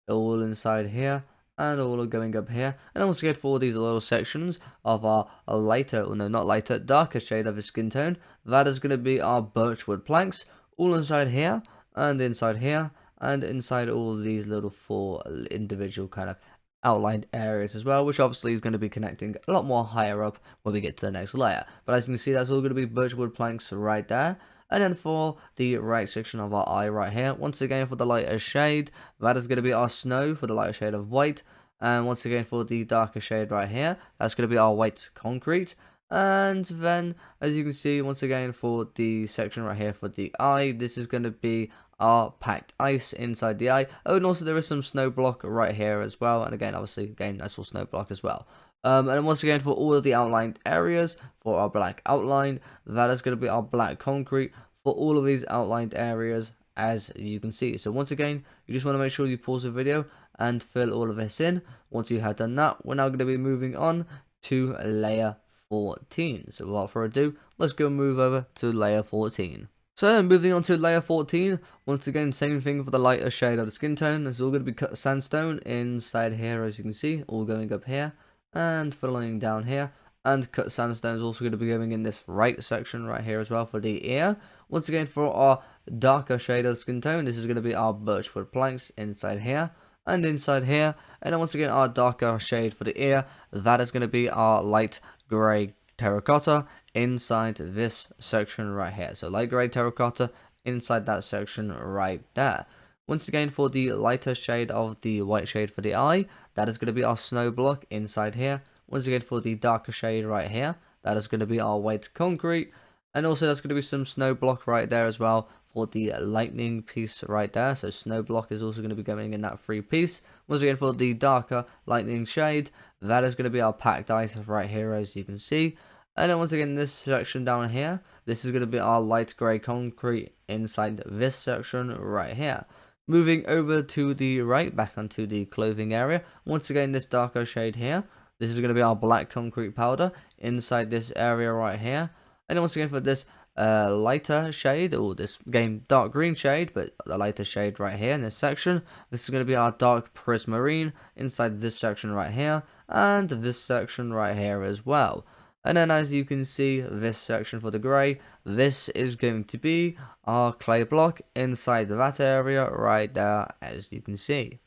all inside here, and all going up here. And once again for these little sections of our lighter, or no, not lighter, darker shade of the skin tone, that is going to be our birchwood planks, all inside here, and inside all these little 4 individual kind of outlined areas as well, which obviously is going to be connecting a lot more higher up when we get to the next layer. But as you can see, that's all going to be birchwood planks right there. And then for the right section of our eye right here, once again for the lighter shade, that is going to be our snow for the lighter shade of white. And once again for the darker shade right here, that's going to be our white concrete. And then, as you can see, once again for the section right here for the eye, this is going to be our packed ice inside the eye. Oh, and also there is some snow block right here as well. And again, obviously, again, that's all snow block as well. And then once again, for all of the outlined areas, for our black outline, that is going to be our black concrete for all of these outlined areas, as you can see. So once again, you just want to make sure you pause the video and fill all of this in. Once you have done that, we're now going to be moving on to layer 14. So without further ado, let's go move over to layer 14. So then moving on to layer 14, once again, same thing for the lighter shade of the skin tone. It's all going to be cut sandstone inside here, as you can see, all going up here and filling down here. And cut sandstone is also going to be going in this right section right here as well for the ear. Once again, for our darker shade of the skin tone, this is going to be our birchwood planks inside here and inside here. And then once again, our darker shade for the ear, that is going to be our light grey terracotta inside this section right here. So light grey terracotta inside that section right there. Once again, for the lighter shade of the white shade for the eye, that is going to be our snow block inside here. Once again, for the darker shade right here, that is going to be our white concrete. And also there's going to be some snow block right there as well for the lightning piece right there. So snow block is also going to be going in that free piece. Once again, for the darker lightning shade, that is going to be our packed ice right here, as you can see. And then once again, this section down here, this is going to be our light grey concrete inside this section right here. Moving over to the right, back onto the clothing area. Once again, this darker shade here, this is going to be our black concrete powder inside this area right here. And then once again for this lighter shade, or this game dark green shade, but the lighter shade right here in this section, this is going to be our dark prismarine inside this section right here, and this section right here as well. And then as you can see, this section for the grey, this is going to be our clay block inside that area right there, as you can see.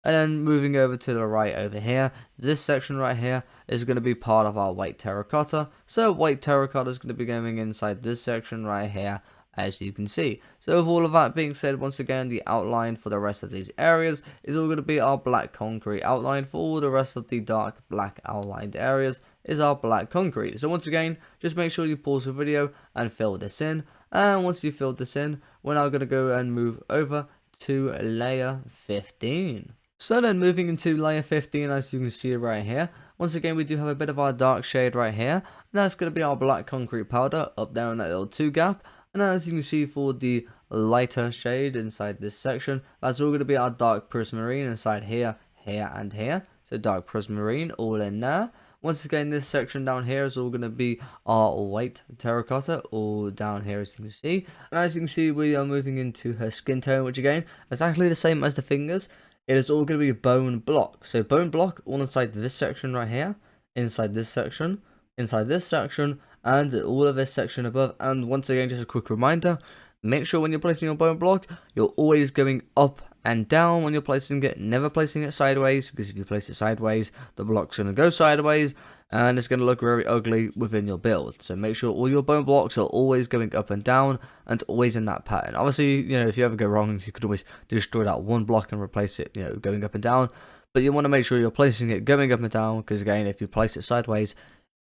And then moving over to the right over here, this section right here is going to be part of our white terracotta. So white terracotta is going to be going inside this section right here, as you can see. So with all of that being said, once again, the outline for the rest of these areas is all going to be our black concrete outline. For all the rest of the dark black outlined areas is our black concrete. So once again, just make sure you pause the video and fill this in. And once you filled this in, we're now going to go and move over to layer 15. So then moving into layer 15, as you can see right here, once again we do have a bit of our dark shade right here, and that's going to be our black concrete powder up there in that little 2 gap. And then as you can see for the lighter shade inside this section, that's all going to be our dark prismarine inside here, here and here. So dark prismarine all in there. Once again, this section down here is all going to be our white terracotta, all down here as you can see. And as you can see, we are moving into her skin tone, which again is actually the same as the fingers. it is all going to be bone block. So bone block all inside this section right here, inside this section, and all of this section above. And once again, just a quick reminder, make sure when you're placing your bone block, you're always going up and down when you're placing it, never placing it sideways, because if you place it sideways, the block's going to go sideways, and it's going to look very ugly within your build. So make sure all your bone blocks are always going up and down, and always in that pattern. Obviously, you know, if you ever go wrong, you could always destroy that one block and replace it, you know, going up and down. But you want to make sure you're placing it going up and down, because again, if you place it sideways,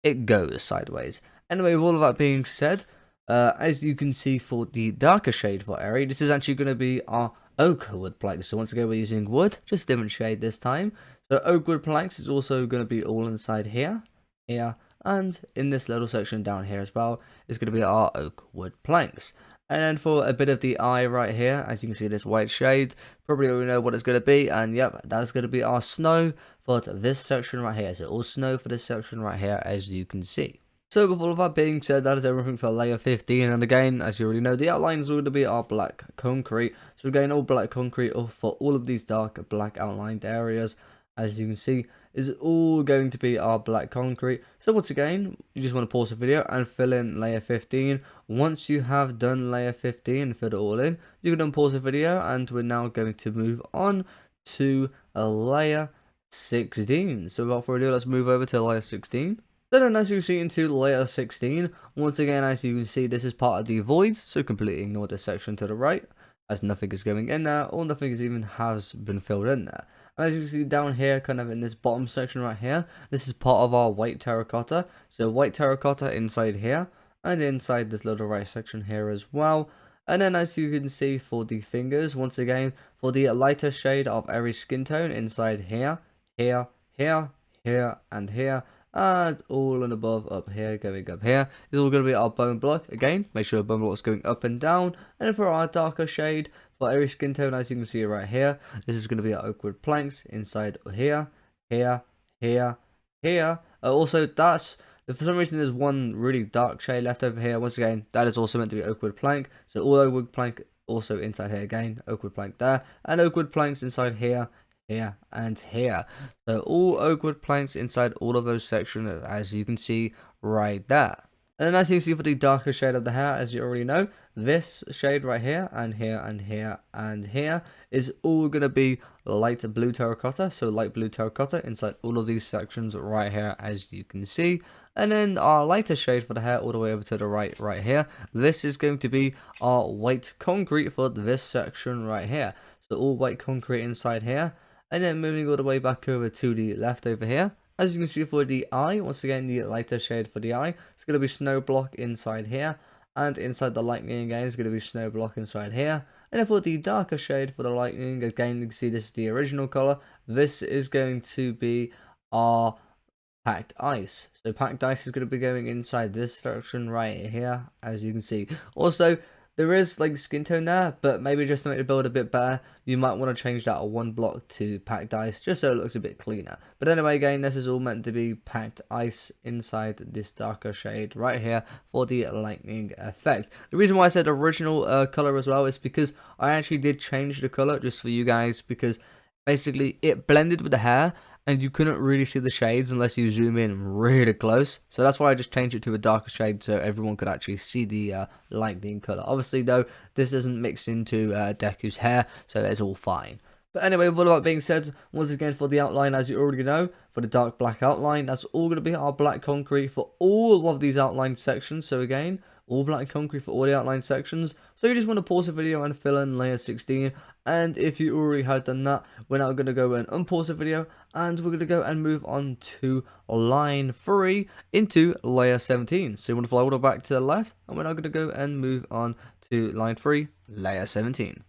it goes sideways. Anyway, with all of that being said, as you can see for the darker shade for area, this is actually going to be our oak wood planks. So once again, we're using wood, just different shade this time. So oak wood planks is also going to be all inside here, and in this little section down here as well is going to be our oak wood planks. And then for a bit of the eye right here, as you can see this white shade, probably already know what it's going to be, and yep, that's going to be our snow for this section right here. So all snow for this section right here, as you can see. So with all of that being said, that is everything for layer 15, and again, as you already know, the outlines are going to be our black concrete. So again, all black concrete for all of these dark black outlined areas, as you can see, is all going to be our black concrete. So once again, you just want to pause the video and fill in layer 15. Once you have done layer 15 and filled it all in, you can unpause the video, and we're now going to move on to a layer 16. So without further ado, let's move over to layer 16. Then as you can see into layer 16, once again, as you can see, this is part of the void, so completely ignore this section to the right, as nothing is going in there, or nothing is even has been filled in there. And as you can see down here, kind of in this bottom section right here, this is part of our white terracotta. So white terracotta inside here, and inside this little right section here as well. And then as you can see for the fingers, once again, for the lighter shade of every skin tone inside here, here, and here. And all and above up here, going up here, is all going to be our bone block. Again, make sure the bone block is going up and down. And for our darker shade, for every skin tone, as you can see right here, this is going to be our oak wood planks inside here. Also, that's, if for some reason there's one really dark shade left over here, once again, that is also meant to be oak wood plank. So all oak wood plank also inside here again, oak wood plank there, and oak wood planks inside here, and here. So all oak wood planks inside all of those sections, as you can see right there. And then as you can see for the darker shade of the hair, as you already know, this shade right here, and here is all going to be light blue terracotta. So light blue terracotta inside all of these sections right here, as you can see. And then our lighter shade for the hair all the way over to the right here, this is going to be our white concrete for this section right here. So all white concrete inside here. And then moving all the way back over to the left over here, as you can see for the eye, once again the lighter shade for the eye, it's going to be snow block inside here, and inside the lightning again is going to be snow block inside here. And then for the darker shade for the lightning, again you can see this is the original color, this is going to be our packed ice. So packed ice is going to be going inside this section right here, as you can see. Also, there is like skin tone there, but maybe just to make the build a bit better, you might want to change that one block to packed ice, just so it looks a bit cleaner. But anyway, again, this is all meant to be packed ice inside this darker shade right here for the lightning effect. The reason why I said original color as well is because I actually did change the color just for you guys, because basically it blended with the hair, and you couldn't really see the shades unless you zoom in really close. So that's why I just changed it to a darker shade so everyone could actually see the lightning color. Obviously though, this doesn't mix into Deku's hair, so it's all fine. But anyway, with all that being said, once again for the outline, as you already know, for the dark black outline, that's all going to be our black concrete for all of these outlined sections. So again, all black concrete for all the outline sections. So you just want to pause the video and fill in layer 16. And if you already had done that, we're now going to go and unpause the video, and we're going to go and move on to line 3 into layer 17. So you want to fly all the way back to the left, and we're now going to go and move on to line 3, layer 17.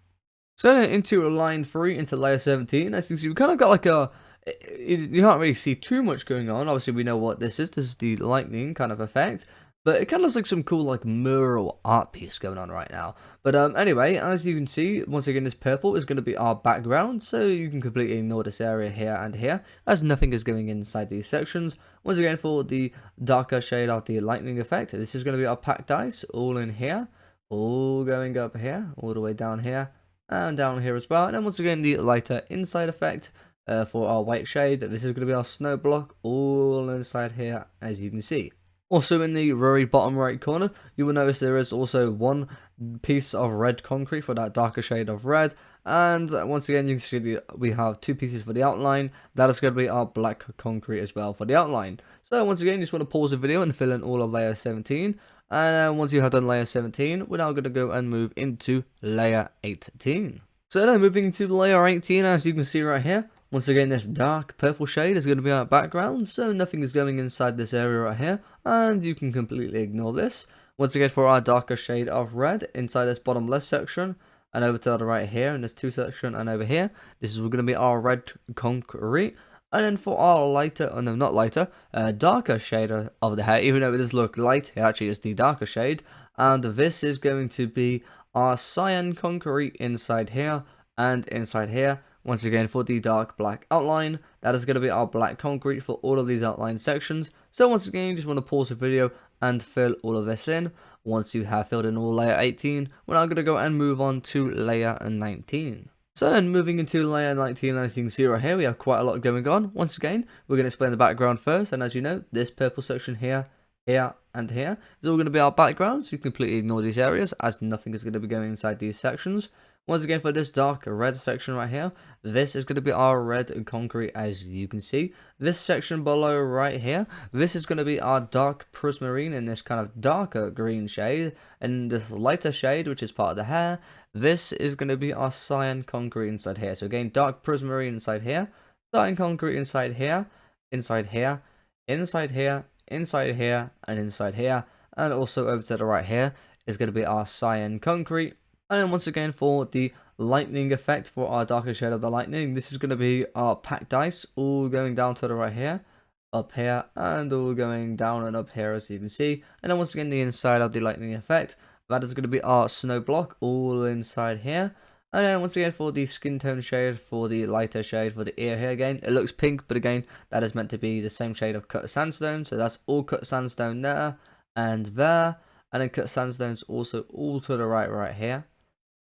So then into line 3 into layer 17, as you can see, we kind of got like a, you can't really see too much going on. Obviously we know what this is the lightning kind of effect. But it kind of looks like some cool like mural art piece going on right now. But anyway, as you can see, once again, this purple is going to be our background. So you can completely ignore this area here and here, as nothing is going inside these sections. Once again, for the darker shade of the lightning effect, this is going to be our packed ice, all in here, all going up here, all the way down here, and down here as well. And then once again, the lighter inside effect for our white shade. This is going to be our snow block all inside here, as you can see. Also in the very bottom right corner, you will notice there is also one piece of red concrete for that darker shade of red. And once again, you can see we have two pieces for the outline. That is going to be our black concrete as well for the outline. So once again, you just want to pause the video and fill in all of layer 17. And once you have done layer 17, we're now going to go and move into layer 18. So now moving to layer 18, as you can see right here. Once again, this dark purple shade is going to be our background, so nothing is going inside this area right here, and you can completely ignore this. Once again, for our darker shade of red, inside this bottom left section, and over to the right here, in this two section, and over here, this is going to be our red concrete. And then for our lighter, oh no, not lighter, darker shade of the hair, even though it does look light, it actually is the darker shade. And this is going to be our cyan concrete inside here, and inside here. Once again, for the dark black outline, that is going to be our black concrete for all of these outline sections. So once again, you just want to pause the video and fill all of this in. Once you have filled in all layer 18, we're now going to go and move on to layer 19. So then moving into layer 19, as you can see right here, we have quite a lot going on. Once again, we're going to explain the background first. And as you know, this purple section here, here, and here is all going to be our background. So you completely ignore these areas as nothing is going to be going inside these sections. Once again, for this dark red section right here, this is going to be our red concrete, as you can see. This section below right here, this is going to be our dark prismarine in this kind of darker green shade. And this lighter shade, which is part of the hair, this is going to be our cyan concrete inside here. So again, dark prismarine inside here, cyan concrete inside here, inside here, inside here, inside here, and inside here. And also over to the right here is going to be our cyan concrete. And then once again, for the lightning effect for our darker shade of the lightning, this is going to be our packed ice, all going down to the right here, up here, and all going down and up here, as you can see. And then once again, the inside of the lightning effect, that is going to be our snow block, all inside here. And then once again, for the skin tone shade, for the lighter shade, for the ear here again, it looks pink, but again, that is meant to be the same shade of cut sandstone. So that's all cut sandstone there and there. And then cut sandstone's also all to the right here.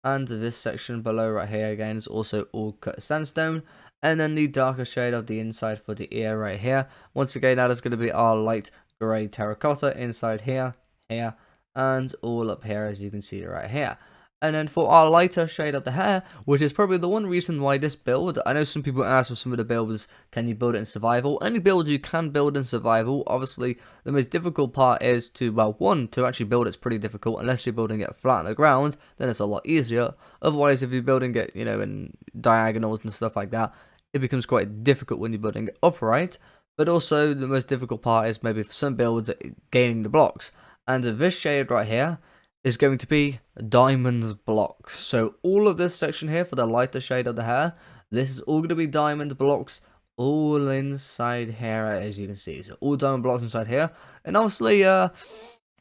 And this section below right here again is also all cut sandstone. And then the darker shade of the inside for the ear right here. Once again, that is going to be our light grey terracotta inside here, here, and all up here, as you can see right here. And then for our lighter shade of the hair, which is probably the one reason why this build, I know some people ask for some of the builds, can you build it in survival? Any build you can build in survival. Obviously, the most difficult part is to, well, one, to actually build it's pretty difficult. Unless you're building it flat on the ground, then it's a lot easier. Otherwise, if you're building it, you know, in diagonals and stuff like that, it becomes quite difficult when you're building it upright. But also, the most difficult part is maybe for some builds, gaining the blocks. And this shade right here is going to be diamonds blocks. So all of this section here for the lighter shade of the hair, this is all going to be diamond blocks all inside here, as you can see. So all diamond blocks inside here. And obviously,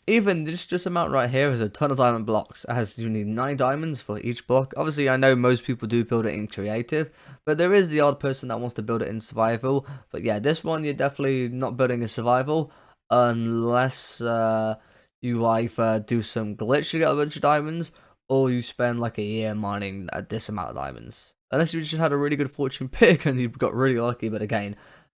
even this amount right here is a ton of diamond blocks, as you need 9 diamonds for each block. Obviously, I know most people do build it in creative, but there is the odd person that wants to build it in survival. But yeah, this one you're definitely not building in survival unless you either do some glitch to get a bunch of diamonds, or you spend like a year mining at this amount of diamonds. Unless you just had a really good fortune pick and you got really lucky, but again,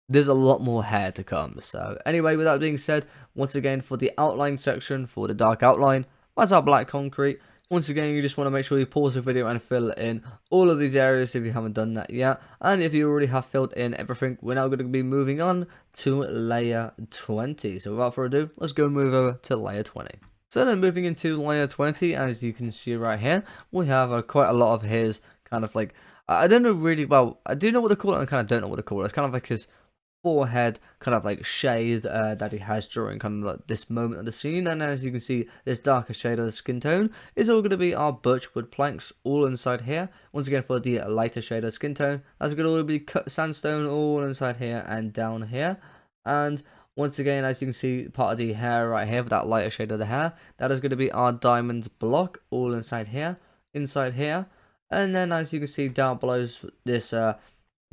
there's a lot more hair to come. So anyway, with that being said, once again, for the outline section, for the dark outline, that's our black concrete. Once again, you just want to make sure you pause the video and fill in all of these areas if you haven't done that yet. And if you already have filled in everything, we're now going to be moving on to layer 20. So without further ado, let's go move over to layer 20. So then moving into layer 20, as you can see right here, we have quite a lot of his kind of like, I don't know really, well, I do know what to call it and I kind of don't know what to call it. It's kind of like his forehead kind of like shade that he has during kind of like this moment of the scene. And as you can see, this darker shade of the skin tone is all going to be our birchwood planks all inside here. Once again, for the lighter shade of skin tone, that's going to be cut sandstone all inside here and down here. And once again, as you can see, part of the hair right here for that lighter shade of the hair, that is going to be our diamond block all inside here, and then as you can see down below this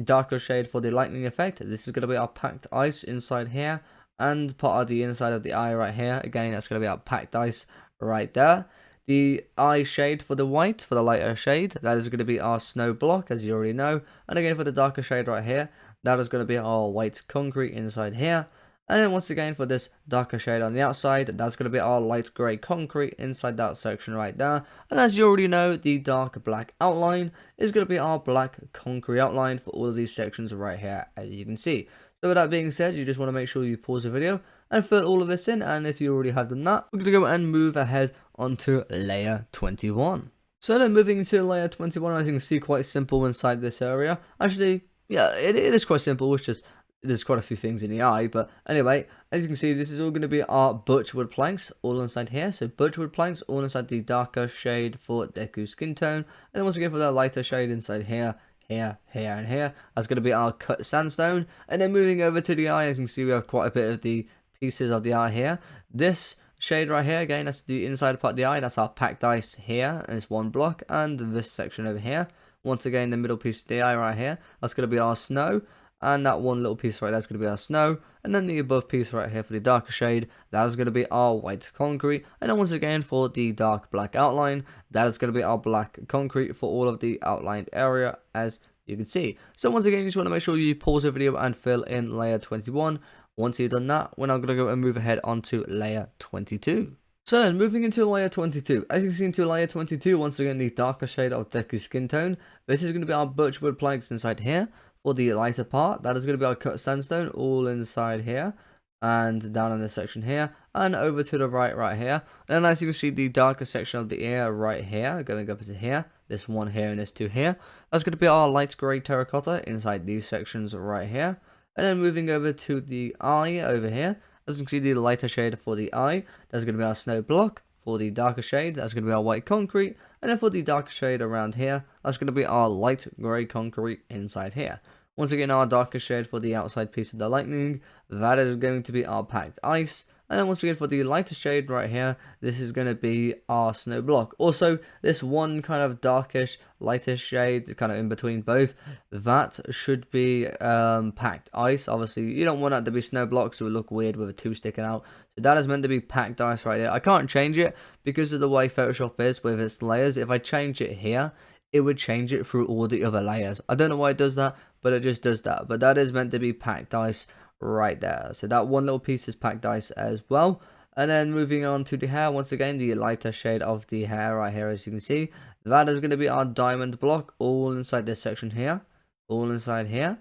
darker shade for the lightning effect, this is going to be our packed ice inside here, and part of the inside of the eye right here, again that's going to be our packed ice right there. The eye shade for the white, for the lighter shade, that is going to be our snow block, as you already know. And again, for the darker shade right here, that is going to be our white concrete inside here. And then once again, for this darker shade on the outside, that's going to be our light grey concrete inside that section right there. And as you already know, the dark black outline is going to be our black concrete outline for all of these sections right here, as you can see. So with that being said, you just want to make sure you pause the video and fill all of this in. And if you already have done that, we're going to go and move ahead onto layer 21. So then moving into layer 21, as you can see, quite simple inside this area. Actually, yeah, it is quite simple. It's just there's quite a few things in the eye, but anyway, as you can see, this is all going to be our birchwood planks all inside here. So birchwood planks all inside the darker shade for Deku's skin tone, and then once again for the lighter shade inside here, here, here, and here. That's going to be our cut sandstone. And then moving over to the eye, as you can see, we have quite a bit of the pieces of the eye here. This shade right here, again, that's the inside part of the eye. That's our packed ice here, and it's one block. And this section over here, once again, the middle piece of the eye right here, that's going to be our snow. And that one little piece right there is going to be our snow. And then the above piece right here for the darker shade, that is going to be our white concrete. And then once again for the dark black outline, that is going to be our black concrete for all of the outlined area, as you can see. So once again, you just want to make sure you pause the video and fill in layer 21. Once you've done that, we're now going to go and move ahead onto layer 22. So then, moving into layer 22, as you can see into layer 22, once again, the darker shade of Deku's skin tone. This is going to be our birchwood planks inside here. For the lighter part, that is going to be our cut sandstone all inside here. And down in this section here. And over to the right here. And then as you can see, the darker section of the ear right here, going up into here. This one here and this two here. That's going to be our light grey terracotta inside these sections right here. And then moving over to the eye over here. As you can see, the lighter shade for the eye, that's going to be our snow block. For the darker shade, that's going to be our white concrete. And then for the darker shade around here, that's going to be our light grey concrete inside here. Once again, our darker shade for the outside piece of the lightning, that is going to be our packed ice. And then once again, for the lighter shade right here, this is going to be our snow block. Also, this one kind of darkish, lightish shade, kind of in between both, that should be packed ice. Obviously, you don't want that to be snow block, so it would look weird with a 2 sticking out. So that is meant to be packed ice right there. I can't change it because of the way Photoshop is with its layers. If I change it here, it would change it through all the other layers. I don't know why it does that, but it just does that. But that is meant to be packed ice right there. So that one little piece is packed ice as well. And then moving on to the hair, once again, the lighter shade of the hair right here, as you can see, that is going to be our diamond block all inside this section here, all inside here,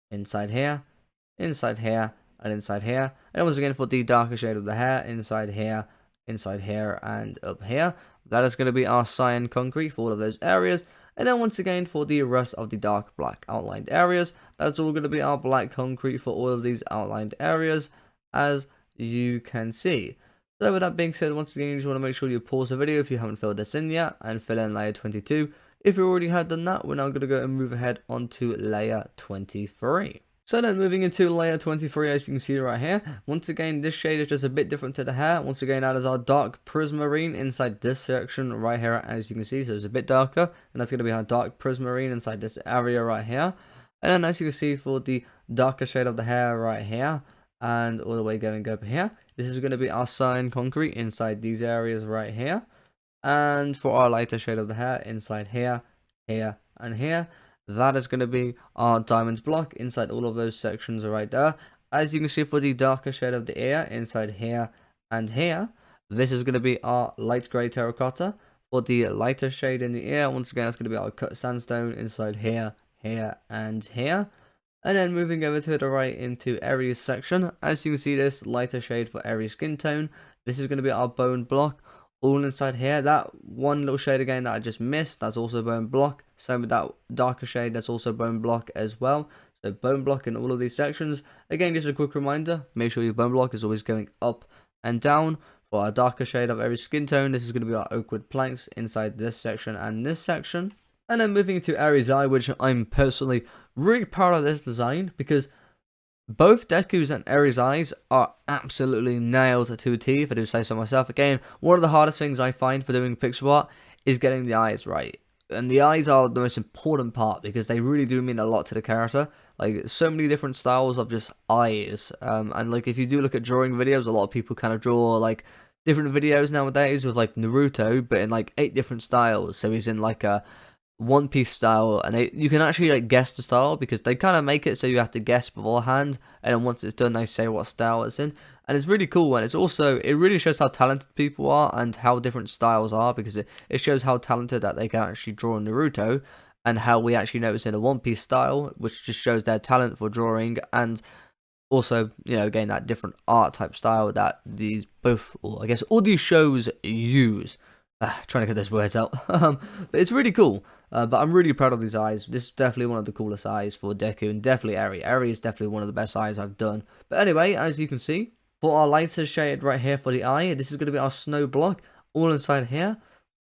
inside here, inside here, and inside here. And once again, for the darker shade of the hair, inside here, and up here. That is going to be our cyan concrete for all of those areas. And then once again, for the rest of the dark black outlined areas, that's all going to be our black concrete for all of these outlined areas, as you can see. So with that being said, once again, you just want to make sure you pause the video if you haven't filled this in yet, and fill in layer 22. If you already have done that, we're now going to go and move ahead onto layer 23. So then moving into layer 23, as you can see right here, once again, this shade is just a bit different to the hair. Once again, that is our dark prismarine inside this section right here, as you can see. So it's a bit darker, and that's going to be our dark prismarine inside this area right here. And then as you can see, for the darker shade of the hair right here, and all the way going up here, this is going to be our cyan concrete inside these areas right here. And for our lighter shade of the hair inside here, here, and here, that is going to be our diamonds block inside all of those sections right there. As you can see, for the darker shade of the ear inside here and here, this is going to be our light grey terracotta. For the lighter shade in the ear, once again, that's going to be our cut sandstone inside here, here, and here. And then moving over to the right into Aries section, as you can see, this lighter shade for Aries skin tone, this is going to be our bone block. All inside here, that one little shade again that I just missed, that's also bone block. Same with that darker shade, that's also bone block as well. So bone block in all of these sections. Again, just a quick reminder, make sure your bone block is always going up and down. For our darker shade of every skin tone, this is going to be our oak wood planks inside this section and this section. And then moving to Aries eye, which I'm personally really proud of this design, because both Deku's and Aries eyes are absolutely nailed to a T, if I do say so myself. Again, one of the hardest things I find for doing pixel art is getting the eyes right. And the eyes are the most important part, because they really do mean a lot to the character. Like, so many different styles of just eyes. And like, if you do look at drawing videos, a lot of people kind of draw like different videos nowadays with like Naruto, but in like 8 different styles. So he's in like a One Piece style, and you can actually like guess the style because they kind of make it so you have to guess beforehand, and then once it's done, they say what style it's in, and it's really cool. And it's also, it really shows how talented people are and how different styles are, because it shows how talented that they can actually draw Naruto, and how we actually know it's in a One Piece style, which just shows their talent for drawing, and also, you know, again, that different art type style that these both, or I guess all these shows use. Trying to get those words out. But it's really cool. But I'm really proud of these eyes. This is definitely one of the coolest eyes for Deku, and definitely Eri. Eri is definitely one of the best eyes I've done. But anyway, as you can see, for our lighter shade right here for the eye, this is going to be our snow block, all inside here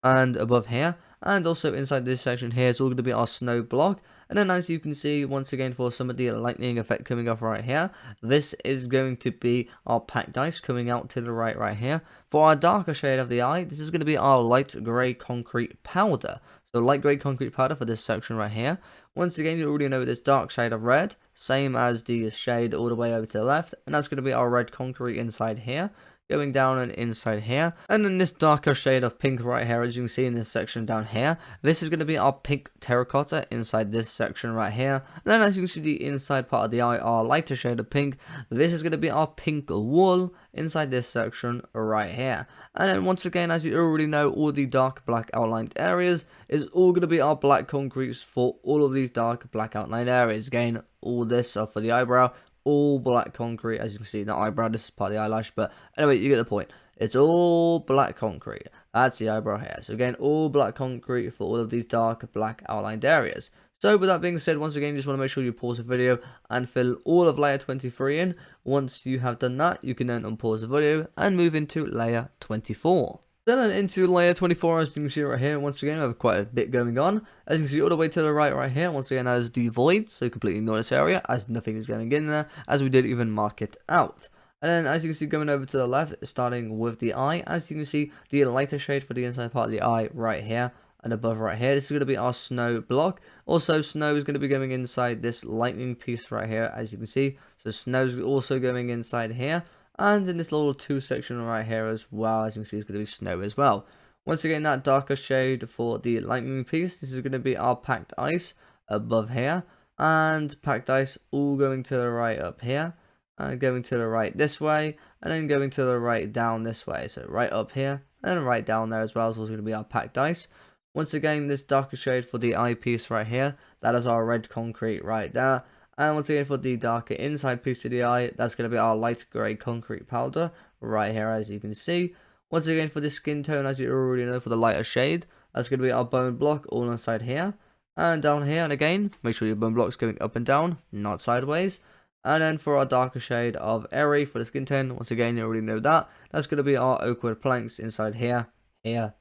and above here, and also inside this section here is all going to be our snow block. And then as you can see, once again, for some of the lightning effect coming off right here, this is going to be our packed ice coming out to the right here. For our darker shade of the eye, this is going to be our light grey concrete powder. So light grey concrete powder for this section right here. Once again, you already know this dark shade of red, same as the shade all the way over to the left, and that's going to be our red concrete inside here, going down and inside here. And then this darker shade of pink right here, as you can see in this section down here, this is going to be our pink terracotta inside this section right here. And then as you can see, the inside part of the eye, our lighter shade of pink, this is going to be our pink wool inside this section right here. And then once again, as you already know, all the dark black outlined areas is all going to be our black concretes for all of these dark black outlined areas. Again, all this are for the eyebrow, all black concrete. As you can see, not eyebrow, this is part of the eyelash, but anyway, you get the point. It's all black concrete. That's the eyebrow hair. So again, all black concrete for all of these dark black outlined areas. So with that being said, once again, you just want to make sure you pause the video and fill all of layer 23 in. Once you have done that, you can then unpause the video and move into layer 24. Then into layer 24, as you can see right here, once again, I have quite a bit going on. As you can see all the way to the right here, once again, that is the void, so completely ignore this area, as nothing is going in there, as we didn't even mark it out. And then, as you can see, going over to the left, starting with the eye, as you can see, the lighter shade for the inside part of the eye right here, and above right here, this is going to be our snow block. Also, snow is going to be going inside this lightning piece right here, as you can see. So snow is also going inside here. And in this little 2 section right here as well, as you can see, it's going to be snow as well. Once again, that darker shade for the lightning piece, this is going to be our packed ice above here. And packed ice all going to the right up here. And going to the right this way. And then going to the right down this way. So right up here and right down there as well is also going to be our packed ice. Once again, this darker shade for the eye piece right here, that is our red concrete right there. And once again, for the darker inside piece of the eye, that's going to be our light grey concrete powder right here, as you can see. Once again, for the skin tone, as you already know, for the lighter shade, that's going to be our bone block all inside here. And down here, and again, make sure your bone block's going up and down, not sideways. And then for our darker shade of Eri for the skin tone, once again, you already know that. That's going to be our oak wood planks inside here, here,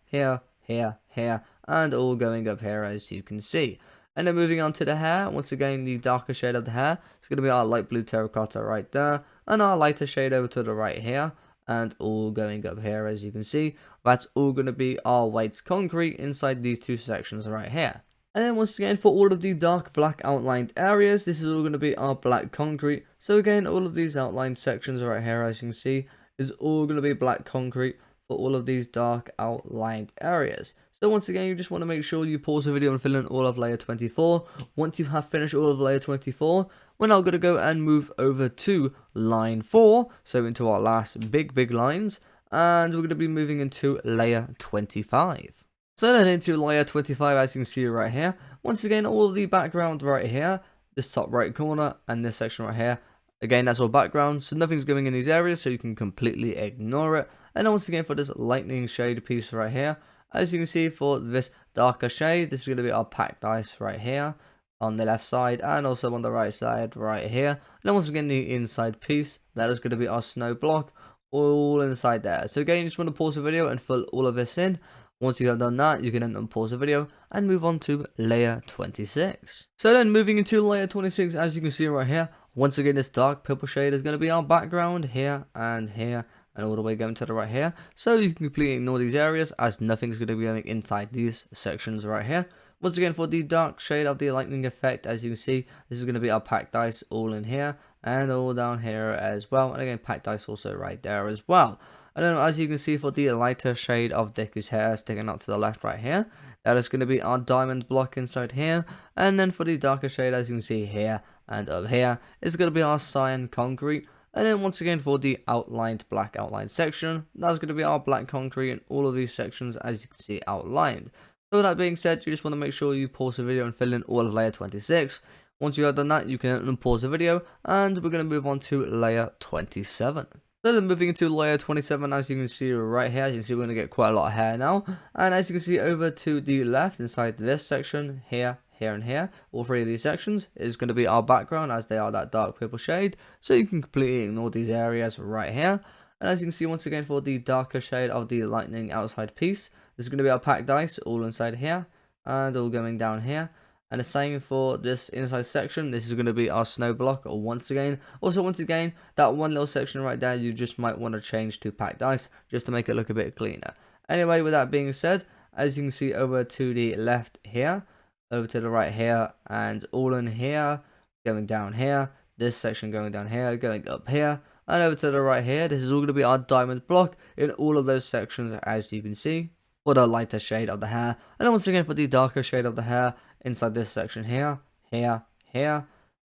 and all going up here, as you can see. And then moving on to the hair, once again, the darker shade of the hair is going to be our light blue terracotta right there, and our lighter shade over to the right here, and all going up here, as you can see. That's all going to be our white concrete inside these 2 sections right here. And then once again, for all of the dark black outlined areas, this is all going to be our black concrete. So again, all of these outlined sections right here, as you can see, is all going to be black concrete for all of these dark outlined areas. So once again, you just want to make sure you pause the video and fill in all of layer 24. Once you have finished all of layer 24, we're now going to go and move over to line 4, so into our last big lines, and we're going to be moving into layer 25. So then into layer 25, as you can see right here, once again, all of the background right here, this top right corner, and this section right here, again, that's all background, so nothing's going in these areas, so you can completely ignore it. And then once again, for this lightning shade piece right here, as you can see, for this darker shade, this is going to be our packed ice right here on the left side, and also on the right side right here. And then once again, the inside piece, that is going to be our snow block all inside there. So again, you just want to pause the video and fill all of this in. Once you have done that, you can then unpause the video and move on to layer 26. So then moving into layer 26, as you can see right here, once again, this dark purple shade is going to be our background here and here, and all the way going to the right here. So you can completely ignore these areas, as nothing's going to be going inside these sections right here. Once again, for the dark shade of the lightning effect, as you can see, this is going to be our packed ice all in here and all down here as well. And again, packed ice also right there as well. And then as you can see for the lighter shade of Deku's hair sticking out to the left right here, that is going to be our diamond block inside here. And then for the darker shade, as you can see here and up here, is going to be our cyan concrete. And then once again for the outlined black outline section, that's going to be our black concrete in all of these sections as you can see outlined. So with that being said, you just want to make sure you pause the video and fill in all of layer 26. Once you have done that, you can unpause the video and we're going to move on to layer 27. So then moving into layer 27, as you can see right here, as you can see we're going to get quite a lot of hair now. And as you can see over to the left inside this section, here, here and here, all three of these sections is going to be our background as they are that dark purple shade. So you can completely ignore these areas right here. And as you can see once again for the darker shade of the lightning outside piece, this is going to be our packed ice all inside here and all going down here. And the same for this inside section, this is going to be our snow block once again. Also once again, that one little section right there, you just might want to change to packed ice just to make it look a bit cleaner. Anyway, with that being said, as you can see over to the left here, over to the right here, and all in here, going down here, this section going down here, going up here, and over to the right here, this is all going to be our diamond block in all of those sections as you can see. For the lighter shade of the hair, and then once again for the darker shade of the hair, inside this section here, here, here,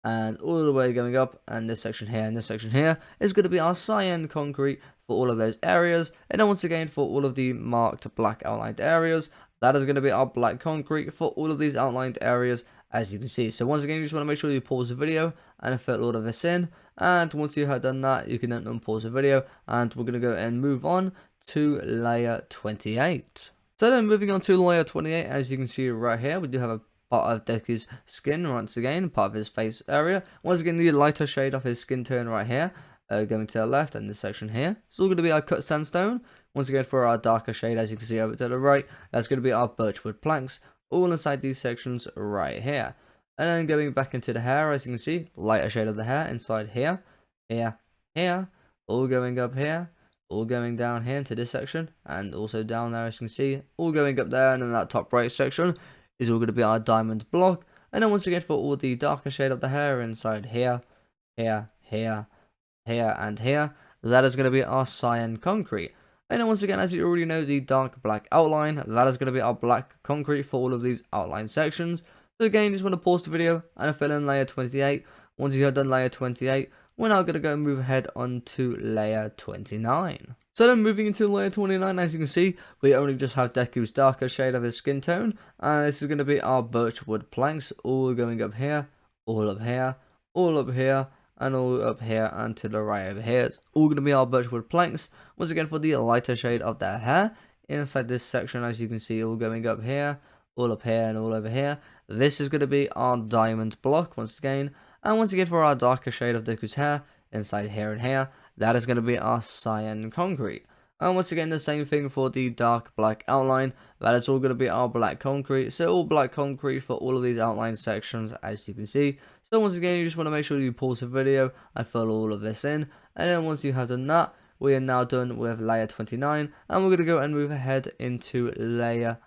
and all the way going up, and this section here and this section here is going to be our cyan concrete for all of those areas. And then once again for all of the marked black outlined areas, that is going to be our black concrete for all of these outlined areas as you can see. So once again, you just want to make sure you pause the video and fill all of this in, and once you have done that, you can then unpause the video and we're going to go and move on to layer 28. So then moving on to layer 28, as you can see right here, we do have a part of Deku's skin once again, part of his face area. Once again, the lighter shade of his skin tone right here, going to the left, and this section here. It's all going to be our cut sandstone. Once again, for our darker shade, as you can see over to the right, that's going to be our birchwood planks, all inside these sections right here. And then going back into the hair, as you can see, lighter shade of the hair inside here, here, here, all going up here, all going down here into this section, and also down there as you can see, all going up there, and then that top right section is all going to be our diamond block. And then once again for all the darker shade of the hair inside here, here, here, here, and here, that is going to be our cyan concrete. And then once again, as you already know, the dark black outline, that is going to be our black concrete for all of these outline sections. So again, you just want to pause the video and fill in layer 28. Once you have done layer 28, we're now going to go and move ahead on to layer 29. So then moving into layer 29, as you can see, we only just have Deku's darker shade of his skin tone. And this is going to be our birchwood planks, all going up here, all up here, all up here, and all up here and to the right over here. It's all going to be our birchwood planks. Once again for the lighter shade of their hair, inside this section, as you can see, all going up here, all up here, and all over here. This is going to be our diamond block once again. And once again for our darker shade of Deku's hair, inside here and here, that is going to be our cyan concrete. And once again the same thing for the dark black outline, that is all going to be our black concrete. So all black concrete for all of these outline sections as you can see. So once again you just want to make sure you pause the video and fill all of this in. And then once you have done that, we are now done with layer 29, and we're going to go and move ahead into layer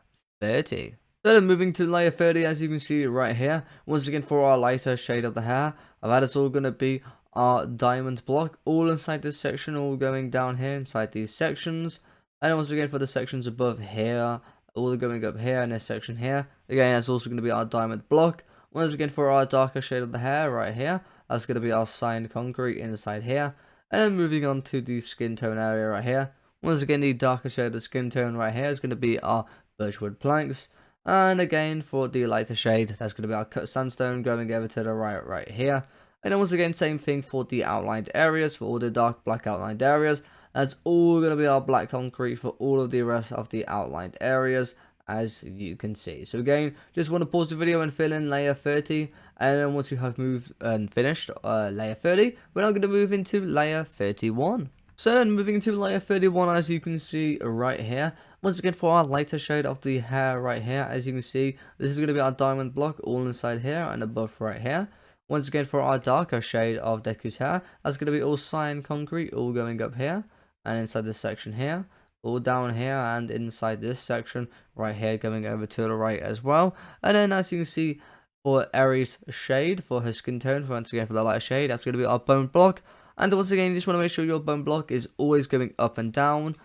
30. So then moving to layer 30, as you can see right here, once again for our lighter shade of the hair, that is all going to be our diamond block, all inside this section, all going down here inside these sections. And then once again for the sections above here, all going up here in this section here, again that's also going to be our diamond block. Once again for our darker shade of the hair right here, that's going to be our cyan concrete inside here. And then moving on to the skin tone area right here, once again the darker shade of the skin tone right here is going to be our birchwood planks. And again for the lighter shade, that's going to be our cut sandstone going over to the right here. And then once again, same thing for the outlined areas, for all the dark black outlined areas. That's all going to be our black concrete for all of the rest of the outlined areas, as you can see. So again, just want to pause the video and fill in layer 30. And then once you have moved and finished layer 30, we're now going to move into layer 31. So then moving into layer 31, as you can see right here, once again for our lighter shade of the hair right here, as you can see, this is going to be our diamond block all inside here and above right here. Once again for our darker shade of Deku's hair, that's going to be all cyan concrete, all going up here and inside this section here, all down here and inside this section right here, going over to the right as well. And then as you can see for Aries shade for her skin tone, once again for the lighter shade, that's going to be our bone block. And once again, you just want to make sure your bone block is always going up and down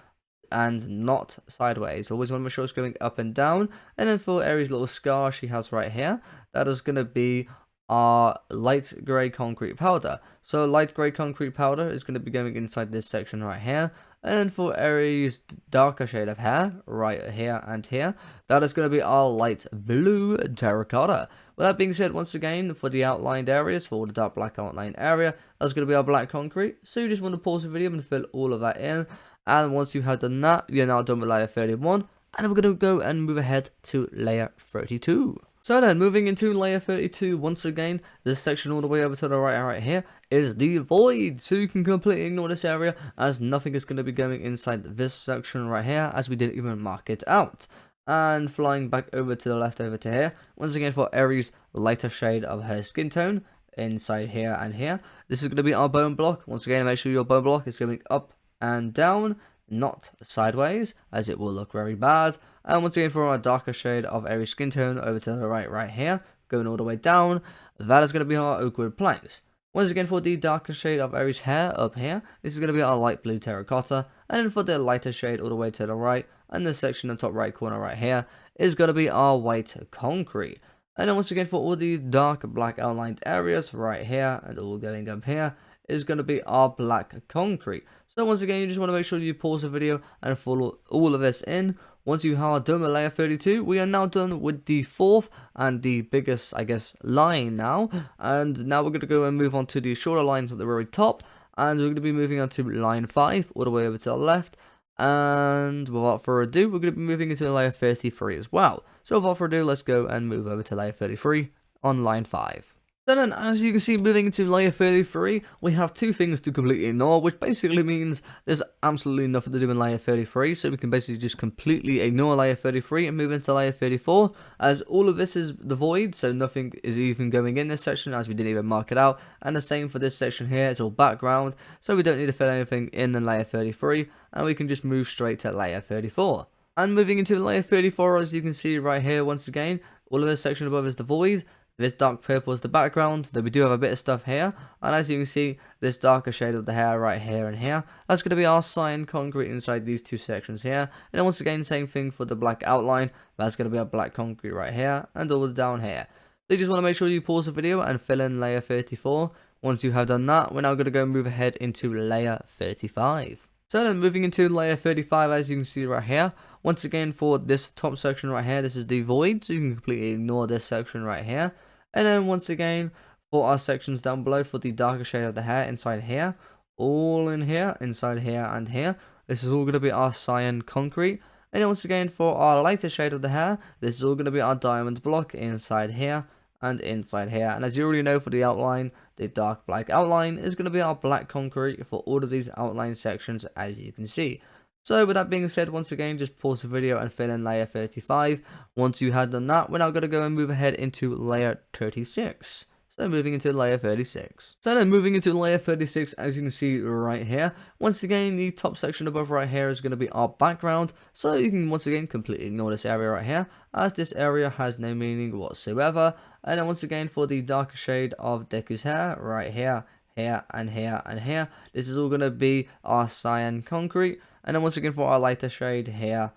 and not sideways. Always want to make sure it's going up and down. And then for Aries' little scar she has right here, that is going to be our light grey concrete powder. So light grey concrete powder is going to be going inside this section right here. And then for Aries' darker shade of hair, right here and here, that is going to be our light blue terracotta. With that being said, once again, for the outlined areas, for the dark black outline area, that's going to be our black concrete. So you just want to pause the video and fill all of that in. And once you have done that, you're now done with layer 31. And then we're going to go and move ahead to layer 32. So then, moving into layer 32, once again, this section all the way over to the right here is the void. So you can completely ignore this area, as nothing is going to be going inside this section right here, as we didn't even mark it out. And flying back over to the left over to here, once again for Aries' lighter shade of her skin tone, inside here and here. This is going to be our bone block. Once again, make sure your bone block is going up and down, not sideways, as it will look very bad. And once again, for our darker shade of Aries skin tone over to the right here, going all the way down, that is going to be our oak wood planks. Once again, for the darker shade of Aries hair up here, this is going to be our light blue terracotta. And then for the lighter shade all the way to the right, and this section in the top right corner right here, is going to be our white concrete. And then once again, for all these dark black outlined areas right here, and all going up here, is going to be our black concrete. So once again, you just want to make sure you pause the video and follow all of this in. Once you are done with layer 32, we are now done with the fourth and the biggest, I guess, line now. And now we're going to go and move on to the shorter lines at the very top. And we're going to be moving on to line 5, all the way over to the left. And without further ado, we're going to be moving into layer 33 as well. So without further ado, let's go and move over to layer 33 on line 5. Then, as you can see, moving into layer 33, we have two things to completely ignore, which basically means there's absolutely nothing to do in layer 33, so we can basically just completely ignore layer 33 and move into layer 34, as all of this is the void, so nothing is even going in this section, as we didn't even mark it out, and the same for this section here, it's all background, so we don't need to fill anything in layer 33, and we can just move straight to layer 34. And moving into layer 34, as you can see right here, once again, all of this section above is the void. This dark purple is the background, though we do have a bit of stuff here. And as you can see, this darker shade of the hair right here and here, that's going to be our cyan concrete inside these two sections here. And then once again, same thing for the black outline. That's going to be our black concrete right here and all down here. So you just want to make sure you pause the video and fill in layer 34. Once you have done that, we're now going to go move ahead into layer 35. So then moving into layer 35, as you can see right here, once again for this top section right here, this is the void, so you can completely ignore this section right here. And then once again, for our sections down below, for the darker shade of the hair inside here, all in here, inside here and here, this is all going to be our cyan concrete. And then once again, for our lighter shade of the hair, this is all going to be our diamond block inside here and inside here. And as you already know, for the outline, the dark black outline is going to be our black concrete for all of these outline sections, as you can see. So with that being said, once again, just pause the video and fill in layer 35. Once you have done that, we're now going to go and move ahead into layer 36. So moving into layer 36. So then moving into layer 36, as you can see right here, once again, the top section above right here is going to be our background. So you can once again completely ignore this area right here, as this area has no meaning whatsoever. And then once again, for the darker shade of Deku's hair right here, here and here and here, this is all going to be our cyan concrete. And then once again, for our lighter shade here,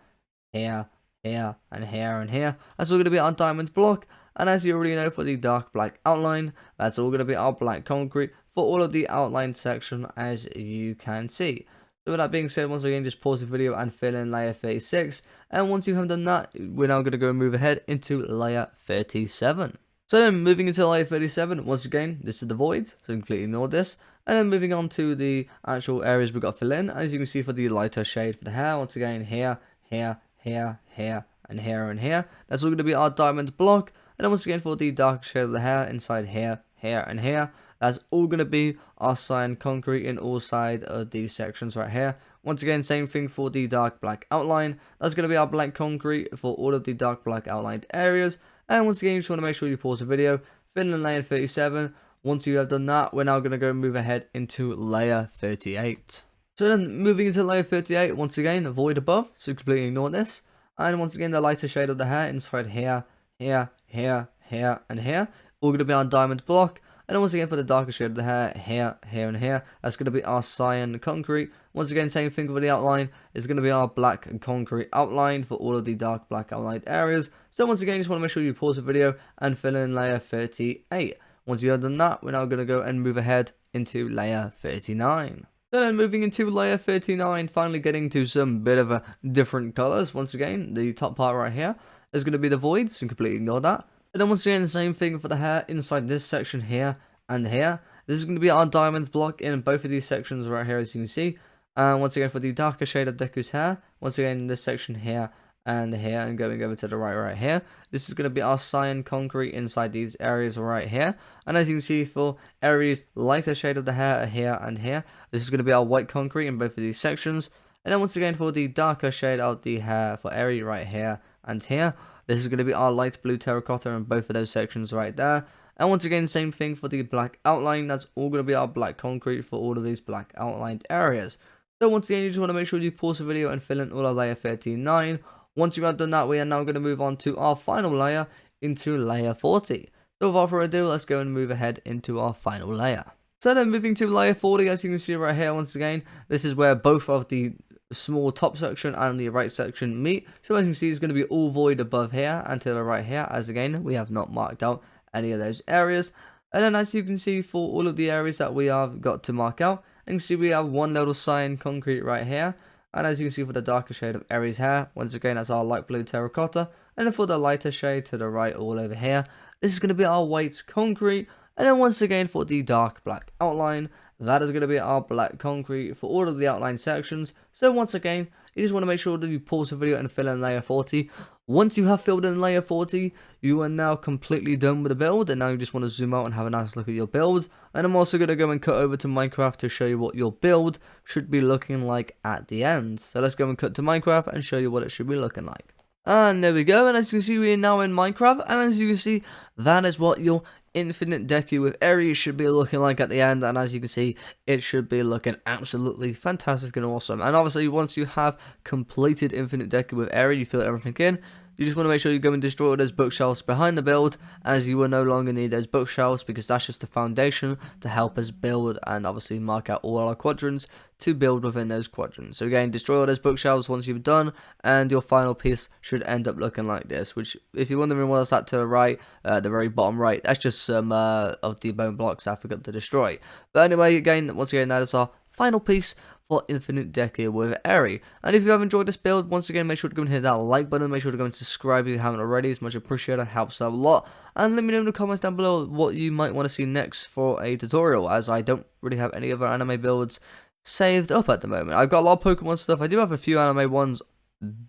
here, here, and here and here, that's all going to be our diamond block. And as you already know, for the dark black outline, that's all going to be our black concrete for all of the outline section, as you can see. So with that being said, once again, just pause the video and fill in layer 36. And once you have done that, we're now going to go and move ahead into layer 37. So then moving into layer 37, once again, this is the void, so completely ignore this. And then moving on to the actual areas we've got to fill in, as you can see for the lighter shade for the hair, once again, here, here, here, here, and here and here. That's all going to be our diamond block. And then once again, for the dark shade of the hair, inside here, here, and here, that's all going to be our cyan concrete in all sides of these sections right here. Once again, same thing for the dark black outline. That's going to be our black concrete for all of the dark black outlined areas. And once again, you just want to make sure you pause the video, fill in layer 37. Once you have done that, we're now going to go move ahead into layer 38. So then moving into layer 38, once again, void above, so completely ignore this. And once again, the lighter shade of the hair inside here, here, here, here, and here, all going to be our diamond block. And then once again for the darker shade of the hair, here, here, and here, that's going to be our cyan concrete. Once again, same thing for the outline. It's going to be our black concrete outline for all of the dark black outlined areas. So once again, just want to make sure you pause the video and fill in layer 38. Once you have done that, we're now going to go and move ahead into layer 39. Then moving into layer 39, finally getting to some bit of a different colors. Once again, the top part right here is going to be the void, so completely ignore that. And then once again, the same thing for the hair inside this section here and here. This is going to be our diamonds block in both of these sections right here, as you can see. And once again, for the darker shade of Deku's hair, once again, in this section here and here, and going over to the right here, this is going to be our cyan concrete inside these areas right here. And as you can see, for areas lighter shade of the hair here and here, this is going to be our white concrete in both of these sections. And then once again, for the darker shade of the hair for area right here and here, this is going to be our light blue terracotta in both of those sections right there. And once again, same thing for the black outline. That's all going to be our black concrete for all of these black outlined areas. So once again, you just want to make sure you pause the video and fill in all of layer 39. Once you have done that, we are now going to move on to our final layer, into layer 40. So without further ado, let's go and move ahead into our final layer. So then moving to layer 40, as you can see right here, once again, this is where both of the small top section and the right section meet. So as you can see, it's going to be all void above here and to the right here, as again, we have not marked out any of those areas. And then as you can see, for all of the areas that we have got to mark out, you can see we have one little cyan concrete right here. And as you can see for the darker shade of Aries hair, once again that's our light blue terracotta. And then for the lighter shade to the right all over here, this is going to be our white concrete. And then once again for the dark black outline, that is going to be our black concrete for all of the outline sections. So once again, you just want to make sure that you pause the video and fill in layer 40. Once you have filled in layer 40, you are now completely done with the build, and now you just want to zoom out and have a nice look at your build. And I'm also going to go and cut over to Minecraft to show you what your build should be looking like at the end. So let's go and cut to Minecraft and show you what it should be looking like. And there we go, and as you can see, we are now in Minecraft, and as you can see, that is what your infinite Deku with Aries should be looking like at the end. And as you can see, it should be looking absolutely fantastic and awesome. And obviously, once you have completed infinite Deku with Aries, you fill everything in, you just want to make sure you go and destroy all those bookshelves behind the build, as you will no longer need those bookshelves, because that's just the foundation to help us build and obviously mark out all our quadrants to build within those quadrants. So again, destroy all those bookshelves once you've done, and your final piece should end up looking like this, which, if you're wondering what's that to the right, the very bottom right, that's just some of the bone blocks I forgot to destroy. But anyway, again, once again, that is our final piece for infinite Deku with Aries. And if you have enjoyed this build, once again, make sure to go and hit that like button, make sure to go and subscribe if you haven't already. It's much appreciated, helps out a lot. And let me know in the comments down below what you might want to see next for a tutorial, as I don't really have any other anime builds saved up at the moment. I've got a lot of Pokemon stuff. I do have a few anime ones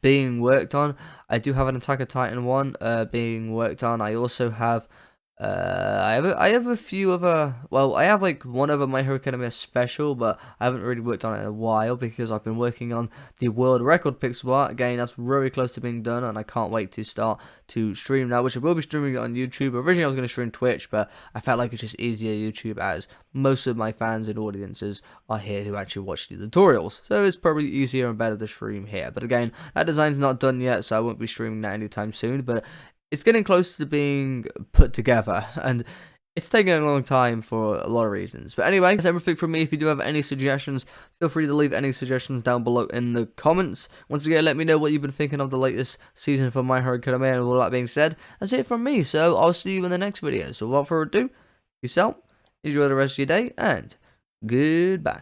being worked on. I do have an Attack on Titan one being worked on. I also have I have a few other, well, I have like one other My Hero Academia special, but I haven't really worked on it in a while because I've been working on the world record pixel art. Again, that's very close to being done, and I can't wait to start to stream now, which I will be streaming it on YouTube. Originally I was going to stream Twitch, but I felt like it's just easier YouTube, as most of my fans and audiences are here who actually watch the tutorials, so it's probably easier and better to stream here. But again, that design's not done yet, so I won't be streaming that anytime soon, but it's getting close to being put together, and it's taking a long time for a lot of reasons. But anyway, that's everything from me. If you do have any suggestions, feel free to leave any suggestions down below in the comments. Once again, let me know what you've been thinking of the latest season for My Hero Academia, and all that being said, that's it from me. So I'll see you in the next video. So without further ado, peace out, enjoy the rest of your day, and goodbye.